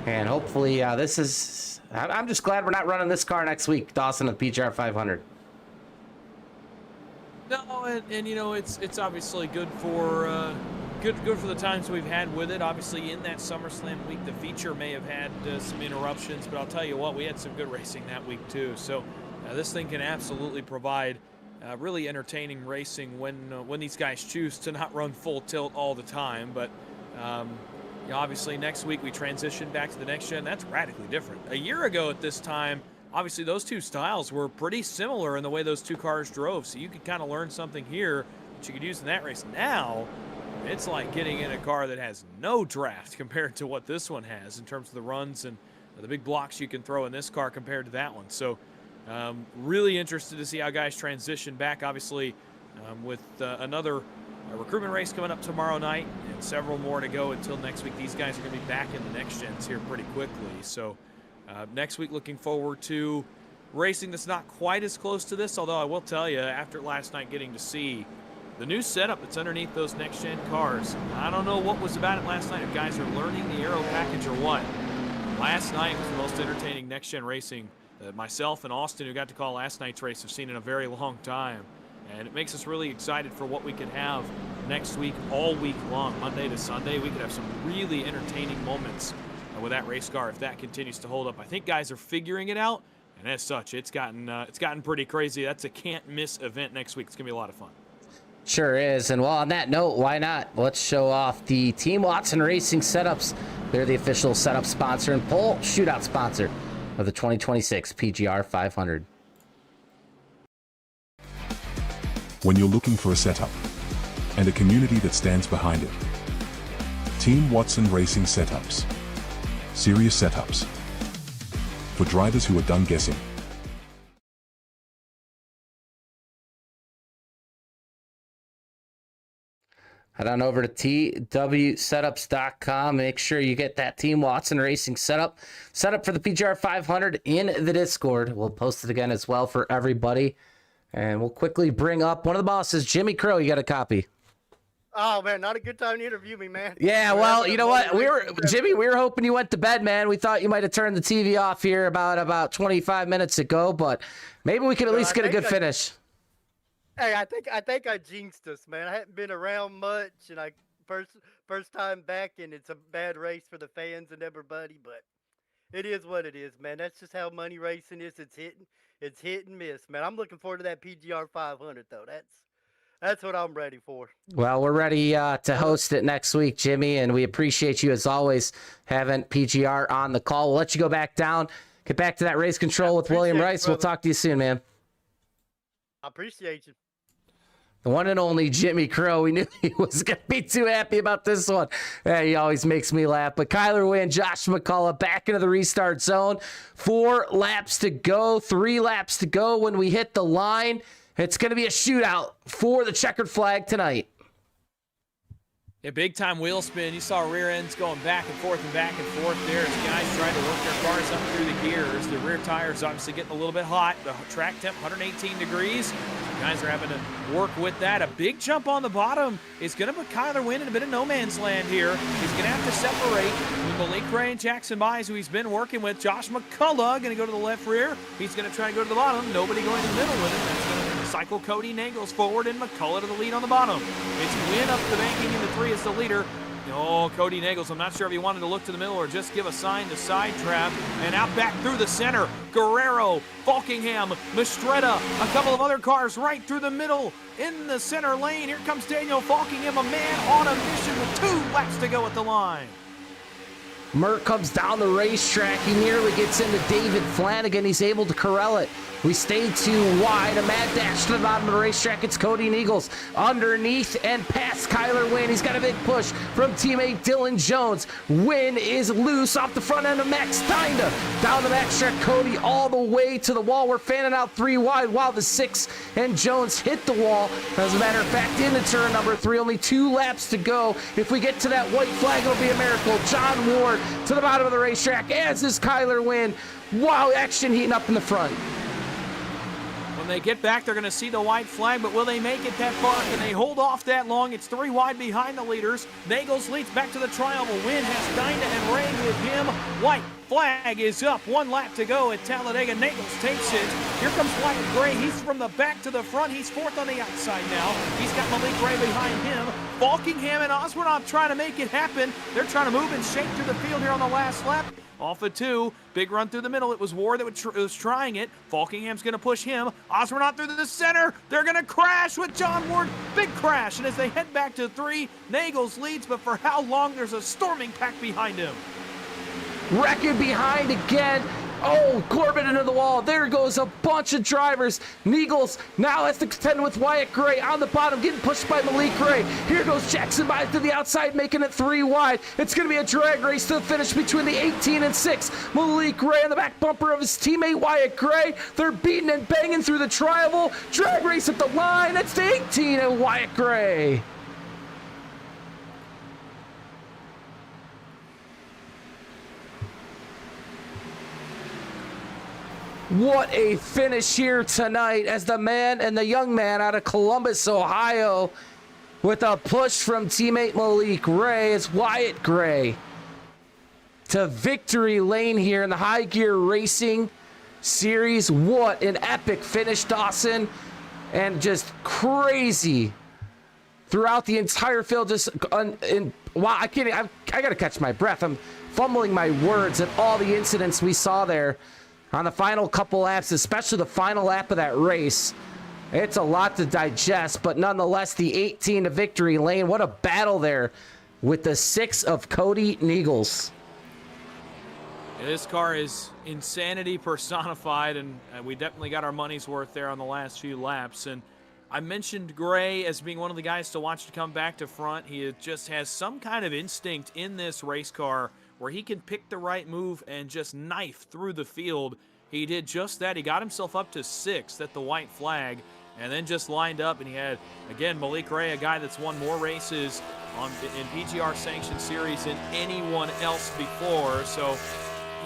And hopefully I'm just glad we're not running this car next week, Dawson, at PGR 500. No, and it's obviously good for good for the times we've had with it. Obviously, in that SummerSlam week, the feature may have had some interruptions, but I'll tell you what, we had some good racing that week too. So this thing can absolutely provide really entertaining racing when these guys choose to not run full tilt all the time. But obviously, next week we transition back to the next gen. That's radically different. A year ago at this time, obviously, those two styles were pretty similar in the way those two cars drove, so you could kind of learn something here that you could use in that race. Now, it's like getting in a car that has no draft compared to what this one has in terms of the runs and the big blocks you can throw in this car compared to that one. So, really interested to see how guys transition back, obviously, with another recruitment race coming up tomorrow night and several more to go until next week. These guys are going to be back in the next gens here pretty quickly, so next week, looking forward to racing that's not quite as close to this, although I will tell you, after last night getting to see the new setup that's underneath those next-gen cars, I don't know what was about it last night, if guys are learning the aero package or what. Last night was the most entertaining next-gen racing that myself and Austin, who got to call last night's race, have seen in a very long time. And it makes us really excited for what we could have next week, all week long, Monday to Sunday. We could have some really entertaining moments with that race car if that continues to hold up. I think guys are figuring it out, and as such, it's gotten pretty crazy. That's a can't miss event next week. It's gonna be a lot of fun. Sure is. And well, on that note, why not? Let's show off the Team Watson Racing setups. They're the official setup sponsor and pole shootout sponsor of the 2026 PGR 500. When you're looking for a setup and a community that stands behind it, Team Watson Racing Setups. Serious setups for drivers who are done guessing. Head on over to twsetups.com. Make sure you get that Team Watson Racing setup for the PGR 500 in the Discord. We'll post it again as well for everybody. And we'll quickly bring up one of the bosses, Jimmy Crow. You got a copy. Oh man, not a good time to interview me, man. Yeah, well, you know what? Jimmy, we were hoping you went to bed, man. We thought you might have turned the TV off here about 25 minutes ago, but maybe we could at least get a good finish. Hey, I think I jinxed us, man. I hadn't been around much, and first time back, and it's a bad race for the fans and everybody, but it is what it is, man. That's just how money racing is. It's hit and miss, man. I'm looking forward to that PGR 500 though. That's what I'm ready for. Well, we're ready to host it next week, Jimmy, and we appreciate you, as always, having PGR on the call. We'll let you go back down, get back to that race control with William Rice. We'll talk to you soon, man. I appreciate you. The one and only Jimmy Crow. We knew he was going to be too happy about this one. He always makes me laugh. But Kyler Wynn, Josh McCullough back into the restart zone. 4 laps to go, 3 laps to go when we hit the line. It's going to be a shootout for the checkered flag tonight. Yeah, big time wheel spin. You saw rear ends going back and forth there as guys trying to work their cars up through the gears. The rear tires obviously getting a little bit hot. The track temp 118 degrees. Guys are having to work with that. A big jump on the bottom is going to put Kyler Wynn in a bit of no man's land here. He's going to have to separate with Malik Ray and Jackson Mize, who he's been working with. Josh McCullough going to go to the left rear. He's going to try to go to the bottom. Nobody going to the middle with him. That's going to cycle Cody Nagels forward and McCullough to the lead on the bottom. It's Wynn up the banking into 3 as the leader. Oh, Cody Nagels, I'm not sure if he wanted to look to the middle or just give a sign to side trap. And out back through the center, Guerrero, Falkingham, Mistretta, a couple of other cars right through the middle in the center lane. Here comes Daniel Falkingham, a man on a mission with 2 laps to go at the line. Mert comes down the racetrack. He nearly gets into David Flanagan. He's able to corral it. We stay too wide. A mad dash to the bottom of the racetrack. It's Cody Nagels underneath and past Kyler Wynn. He's got a big push from teammate Dylan Jones. Wynn is loose off the front end of Max Steinda. Down the backstretch, Cody all the way to the wall. We're fanning out 3 wide while the 6 and Jones hit the wall. As a matter of fact, into turn number 3, only 2 laps to go. If we get to that white flag, it'll be a miracle. John Ward to the bottom of the racetrack, as is Kyler Wynn. Wow, action heating up in the front. When they get back, they're going to see the white flag, but will they make it that far? Can they hold off that long? It's 3 wide behind the leaders. Nagels leads back to the triangle. Wynn has Dinah and Ray with him. White flag is up. 1 lap to go at Talladega. Nagels takes it. Here comes Wyatt Gray. He's from the back to the front. He's 4th on the outside now. He's got Malik Ray behind him. Falkingham and Oswald trying to make it happen. They're trying to move and shake through the field here on the last lap. Off of 2, big run through the middle. It was Ward that was trying it. Falkingham's going to push him. Osborne through the center. They're going to crash with John Ward. Big crash. And as they head back to 3, Nagels leads, but for how long? There's a storming pack behind him. Wrecking behind again. Oh, Corbin into the wall. There goes a bunch of drivers. Nagels now has to contend with Wyatt Gray on the bottom, getting pushed by Malik Gray. Here goes Jackson Mize to the outside, making it 3 wide. It's going to be a drag race to the finish between the 18 and 6. Malik Gray on the back bumper of his teammate Wyatt Gray. They're beating and banging through the tri-oval. Drag race at the line. It's the 18 and Wyatt Gray. What a finish here tonight as the man and the young man out of Columbus, Ohio, with a push from teammate Malik Gray, is Wyatt Gray to victory lane here in the High Gear Racing Series. What an epic finish, Dawson, and just crazy throughout the entire field. Just wow, I gotta catch my breath. I'm fumbling my words at all the incidents we saw there on the final couple laps, especially the final lap of that race. It's a lot to digest, but nonetheless, the 18 to victory lane. What a battle there with the 6 of Cody Nagels. Yeah, this car is insanity personified, and we definitely got our money's worth there on the last few laps. And I mentioned Gray as being one of the guys to watch to come back to front. He just has some kind of instinct in this race car where he can pick the right move and just knife through the field. He did just that. He got himself up to 6th at the white flag and then just lined up, and he had, again, Malik Ray, a guy that's won more races in PGR sanctioned series than anyone else before. So,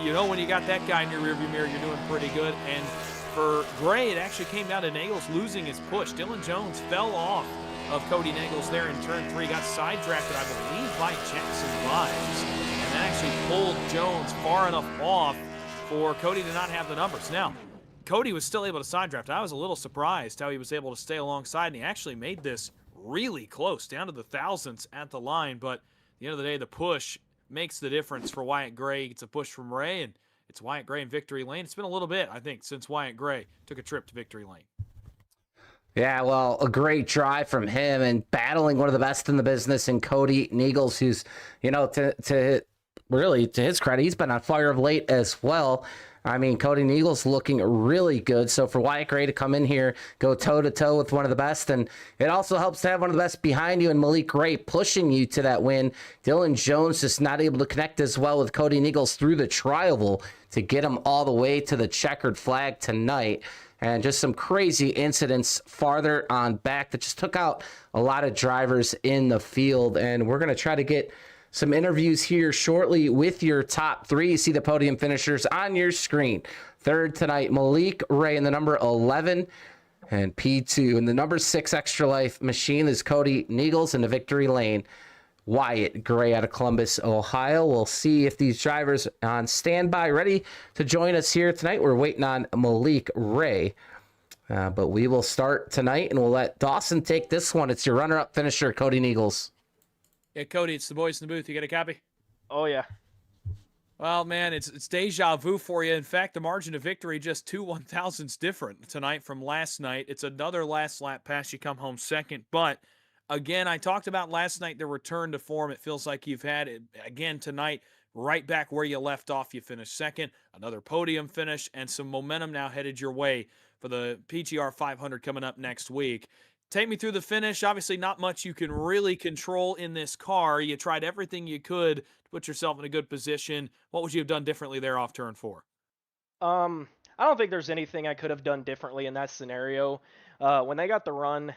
you know, when you got that guy in your rearview mirror, you're doing pretty good. And for Gray, it actually came down to Nagels losing his push. Dylan Jones fell off of Cody Nagels there in turn 3, got side-drafted, I believe, by Jackson Mize. And actually pulled Jones far enough off for Cody to not have the numbers. Now, Cody was still able to side draft. I was a little surprised how he was able to stay alongside, and he actually made this really close, down to the thousandths at the line. But at the end of the day, the push makes the difference for Wyatt Gray. It's a push from Ray, and it's Wyatt Gray in victory lane. It's been a little bit, I think, since Wyatt Gray took a trip to victory lane. Yeah, well, a great try from him, and battling one of the best in the business in Cody Nagels, who's, you know, to really, to his credit, he's been on fire of late as well. I mean, Cody Neagle's looking really good. So for Wyatt Gray to come in here, go toe-to-toe with one of the best, and it also helps to have one of the best behind you and Malik Gray pushing you to that win. Dylan Jones just not able to connect as well with Cody Neagles through the tri-oval to get him all the way to the checkered flag tonight. And just some crazy incidents farther on back that just took out a lot of drivers in the field. And we're going to try to get some interviews here shortly with your top three. You see the podium finishers on your screen. Third tonight, Malik Ray in the number 11 and P2. In the number 6 Extra Life machine is Cody Neagles in the victory lane. Wyatt Gray out of Columbus, Ohio. We'll see if these drivers on standby ready to join us here tonight. We're waiting on Malik Ray. But we will start tonight, and we'll let Dawson take this one. It's your runner-up finisher, Cody Neagles. Yeah, Cody, it's the boys in the booth. You got a copy? Oh, yeah. Well, man, it's deja vu for you. In fact, the margin of victory just 2 1/1000ths different tonight from last night. It's another last lap pass. You come home second. But, again, I talked about last night, the return to form. It feels like you've had it again tonight, right back where you left off. You finished second, another podium finish, and some momentum now headed your way for the PGR 500 coming up next week. Take me through the finish. Obviously, not much you can really control in this car. You tried everything you could to put yourself in a good position. What would you have done differently there off turn 4? I don't think there's anything I could have done differently in that scenario. When they got the run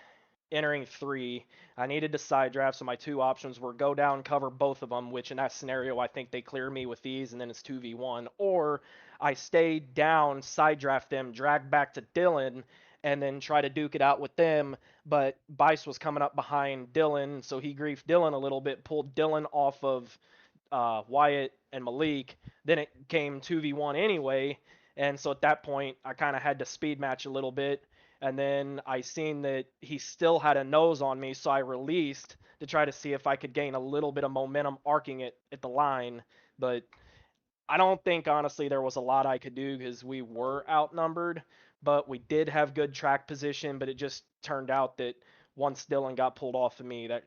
entering 3, I needed to side draft, so my 2 options were go down, cover both of them, which in that scenario, I think they clear me with ease, and then it's 2v1. Or I stay down, side draft them, drag back to Dylan, and then try to duke it out with them. But Bice was coming up behind Dylan, so he griefed Dylan a little bit, pulled Dylan off of Wyatt and Malik. Then it came 2v1 anyway, and so at that point, I kind of had to speed match a little bit. And then I seen that he still had a nose on me, so I released to try to see if I could gain a little bit of momentum arcing it at the line. But I don't think, honestly, there was a lot I could do because we were outnumbered. But we did have good track position, but it just turned out that once Dylan got pulled off of me, that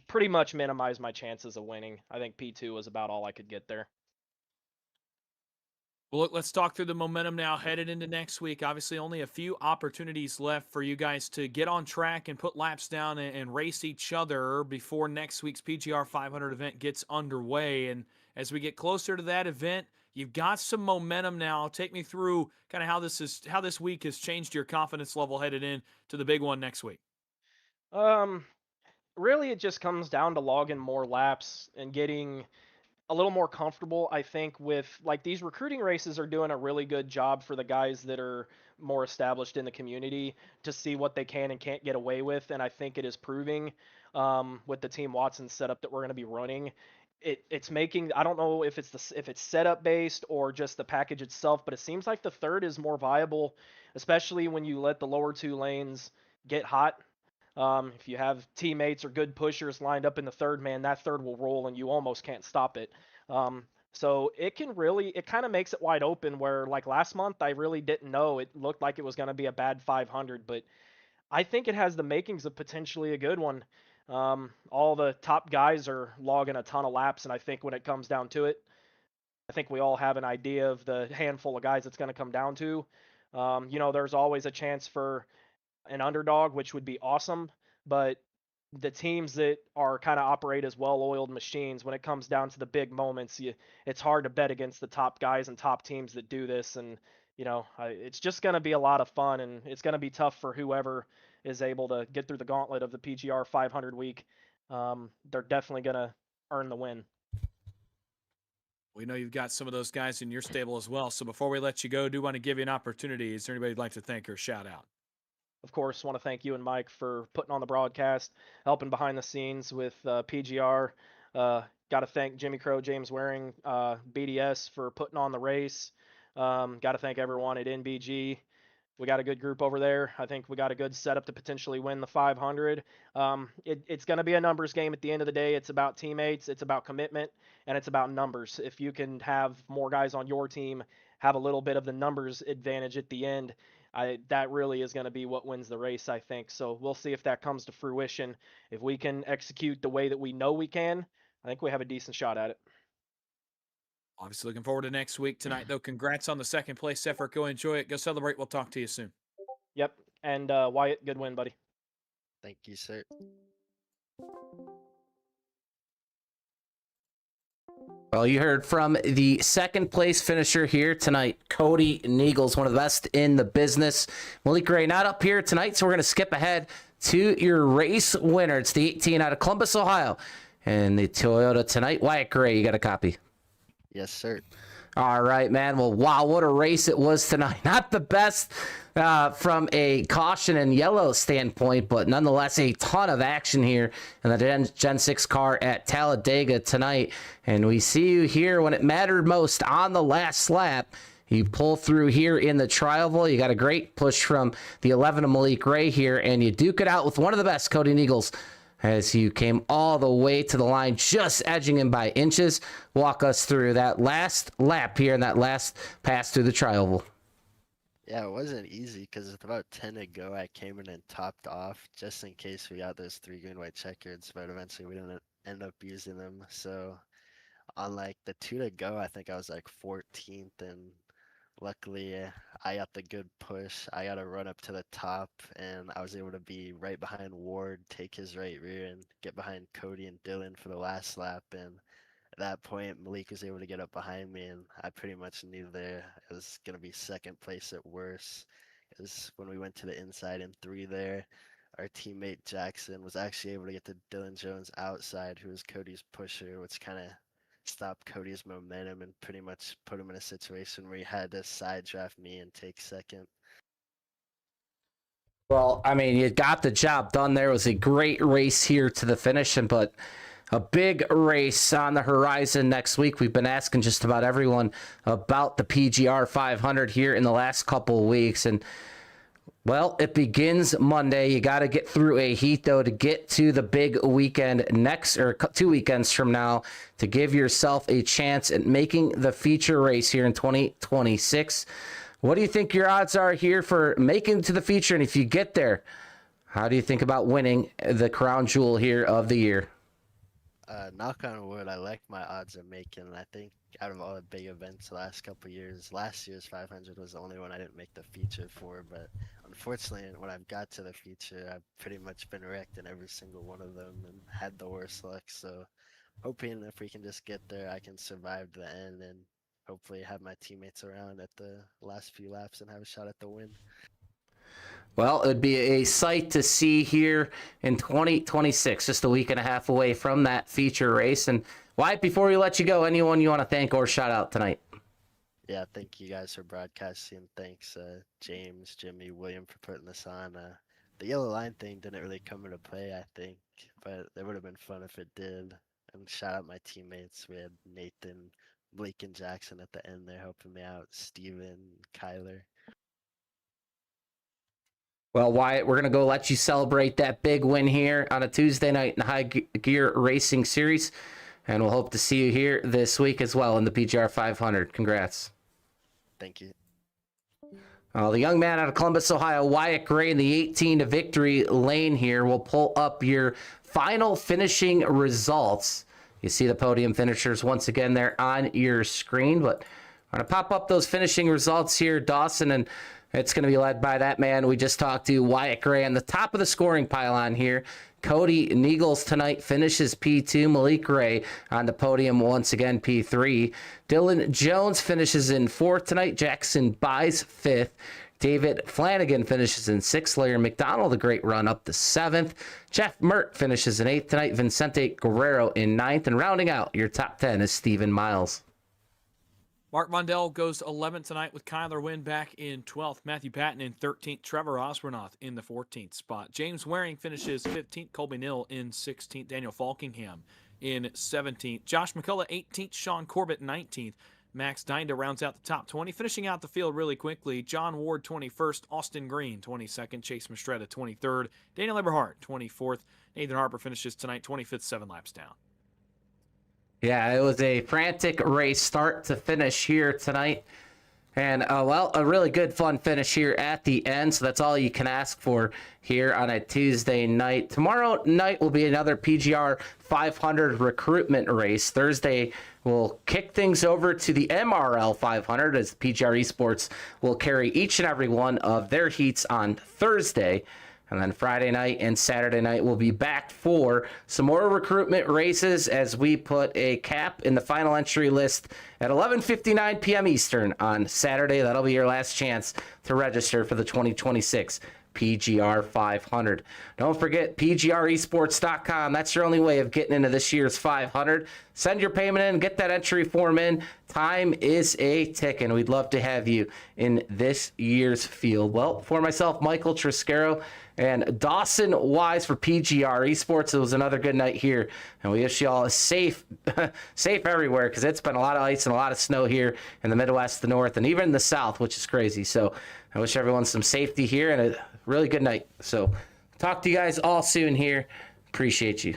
pretty much minimized my chances of winning. I think P2 was about all I could get there. Well, look, let's talk through the momentum now headed into next week. Obviously, only a few opportunities left for you guys to get on track and put laps down and race each other before next week's PGR 500 event gets underway. And as we get closer to that event, you've got some momentum now. Take me through kind of how this week has changed your confidence level headed in to the big one next week. Really, it just comes down to logging more laps and getting a little more comfortable, I think, with like these recruiting races are doing a really good job for the guys that are more established in the community to see what they can and can't get away with. And I think it is proving with the Team Watson setup that we're going to be running. It's making, I don't know if it's setup based or just the package itself, but it seems like the third is more viable, especially when you let the lower 2 lanes get hot. If you have teammates or good pushers lined up in the third, man, that third will roll and you almost can't stop it. So it kind of makes it wide open where like last month, I really didn't know. It looked like it was going to be a bad 500, but I think it has the makings of potentially a good one. All the top guys are logging a ton of laps, and I think when it comes down to it, I think we all have an idea of the handful of guys it's going to come down to. There's always a chance for an underdog, which would be awesome, but the teams that are kind of operate as well-oiled machines, when it comes down to the big moments, it's hard to bet against the top guys and top teams that do this. And, it's just going to be a lot of fun, and it's going to be tough for whoever is able to get through the gauntlet of the PGR 500 week. They're definitely going to earn the win. We know you've got some of those guys in your stable as well. So before we let you go, I do want to give you an opportunity. Is there anybody you'd like to thank or shout out? Of course, want to thank you and Mike for putting on the broadcast, helping behind the scenes with PGR. Got to thank Jimmy Crow, James Waring, BDS for putting on the race. Got to thank everyone at NBG. We got a good group over there. I think we got a good setup to potentially win the 500. It's going to be a numbers game at the end of the day. It's about teammates, it's about commitment, and it's about numbers. If you can have more guys on your team, have a little bit of the numbers advantage at the end, that really is going to be what wins the race, I think. So we'll see if that comes to fruition. If we can execute the way that we know we can, I think we have a decent shot at it. Obviously, looking forward to next week. Tonight, though, congrats on the second place effort. Go enjoy it. Go celebrate. We'll talk to you soon. Yep. And Wyatt, good win, buddy. Thank you, sir. Well, you heard from the second place finisher here tonight, Cody Neagles, one of the best in the business. Malik Gray not up here tonight, so we're going to skip ahead to your race winner. It's the 18 out of Columbus, Ohio, and the Toyota tonight. Wyatt Gray, you got a copy? Yes, sir. All right, man. Well, wow, what a race it was tonight. Not the best from a caution and yellow standpoint, but nonetheless a ton of action here in the Gen-6 car at Talladega tonight. And we see you here when it mattered most on the last lap. You pull through here in the Trial. You got a great push from the 11 of Malik Ray here, and you duke it out with one of the best, Cody Neagles, as you came all the way to the line, just edging him by inches. Walk us through that last lap here and that last pass through the Trial. Yeah, it wasn't easy because with about 10 to go, I came in and topped off just in case we got those 3 green white checkers, but eventually we didn't end up using them. So on like the 2 to go, I think I was like 14th, and luckily I got the good push. I got a run up to the top, and I was able to be right behind Ward, take his right rear, and get behind Cody and Dylan for the last lap. And at that point, Malik was able to get up behind me, and I pretty much knew there it was going to be second place at worst. Because when we went to the inside in 3 there, our teammate Jackson was actually able to get to Dylan Jones outside, who was Cody's pusher, which kind of stopped Cody's momentum and pretty much put him in a situation where he had to side draft me and take second. Well, I mean, you got the job done there. It was a great race here to the finish, but a big race on the horizon next week. We've been asking just about everyone about the PGR 500 here in the last couple of weeks, and well, it begins Monday. You got to get through a heat, though, to get to the big weekend next, or 2 weekends from now, to give yourself a chance at making the feature race here in 2026. What do you think your odds are here for making it to the feature? And if you get there, how do you think about winning the crown jewel here of the year? Knock on wood, I like my odds of making. I think out of all the big events the last couple of years, last year's 500 was the only one I didn't make the feature for. But unfortunately, when I've got to the feature, I've pretty much been wrecked in every single one of them and had the worst luck. So hoping if we can just get there, I can survive the end and hopefully have my teammates around at the last few laps and have a shot at the win. Well, it would be a sight to see here in 2026, just a week and a half away from that feature race. And Wyatt, before we let you go, anyone you want to thank or shout out tonight? Yeah, thank you guys for broadcasting. Thanks, James, Jimmy, William for putting this on. The yellow line thing didn't really come into play, I think, but it would have been fun if it did. And shout out my teammates. We had Nathan, Blake, and Jackson at the end there helping me out, Steven, Kyler. Well, Wyatt, we're going to go let you celebrate that big win here on a Tuesday night in the High Gear Racing Series. And we'll hope to see you here this week as well in the PGR 500. Congrats. Thank you. The young man out of Columbus, Ohio, Wyatt Gray, in the 18 to victory lane here. We'll pull up your final finishing results. You see the podium finishers once again there on your screen. But I'm going to pop up those finishing results here, Dawson, and it's going to be led by that man we just talked to, Wyatt Gray, on the top of the scoring pylon here. Cody Neagles tonight finishes P2. Malik Gray on the podium once again, P3. Dylan Jones finishes in 4th tonight. Jackson buys 5th. David Flanagan finishes in 6th. Larry McDonald, a great run up to 7th. Jeff Mert finishes in 8th tonight. Vincente Guerrero in 9th. And rounding out your top 10 is Steven Miles. Mark Mondell goes 11th tonight with Kyler Wynn back in 12th. Matthew Patton in 13th. Trevor Osbernoth in the 14th spot. James Waring finishes 15th. Colby Nill in 16th. Daniel Falkingham in 17th. Josh McCullough 18th. Sean Corbett 19th. Max Dinda rounds out the top 20. Finishing out the field really quickly, John Ward 21st. Austin Green 22nd. Chase Mastretta 23rd. Daniel Eberhardt 24th. Nathan Harper finishes tonight 25th, 7 laps down. Yeah, it was a frantic race start to finish here tonight. And, well, a really good, fun finish here at the end. So that's all you can ask for here on a Tuesday night. Tomorrow night will be another PGR 500 recruitment race. Thursday, we'll kick things over to the MRL 500 as PGR eSports will carry each and every one of their heats on Thursday. And then Friday night and Saturday night we'll be back for some more recruitment races as we put a cap in the final entry list at 11:59 p.m. Eastern on Saturday. That'll be your last chance to register for the 2026 PGR 500. Don't forget PGResports.com. That's your only way of getting into this year's 500. Send your payment in, get that entry form in. Time is a ticking. We'd love to have you in this year's field. Well, for myself, Michael Triscaro, and Dawson Wise for PGR eSports, it was another good night here, and we wish you all a safe everywhere, because it's been a lot of ice and a lot of snow here in the Midwest, the North, and even the South, which is crazy. So I wish everyone some safety here and a really good night. So talk to you guys all soon here. Appreciate you.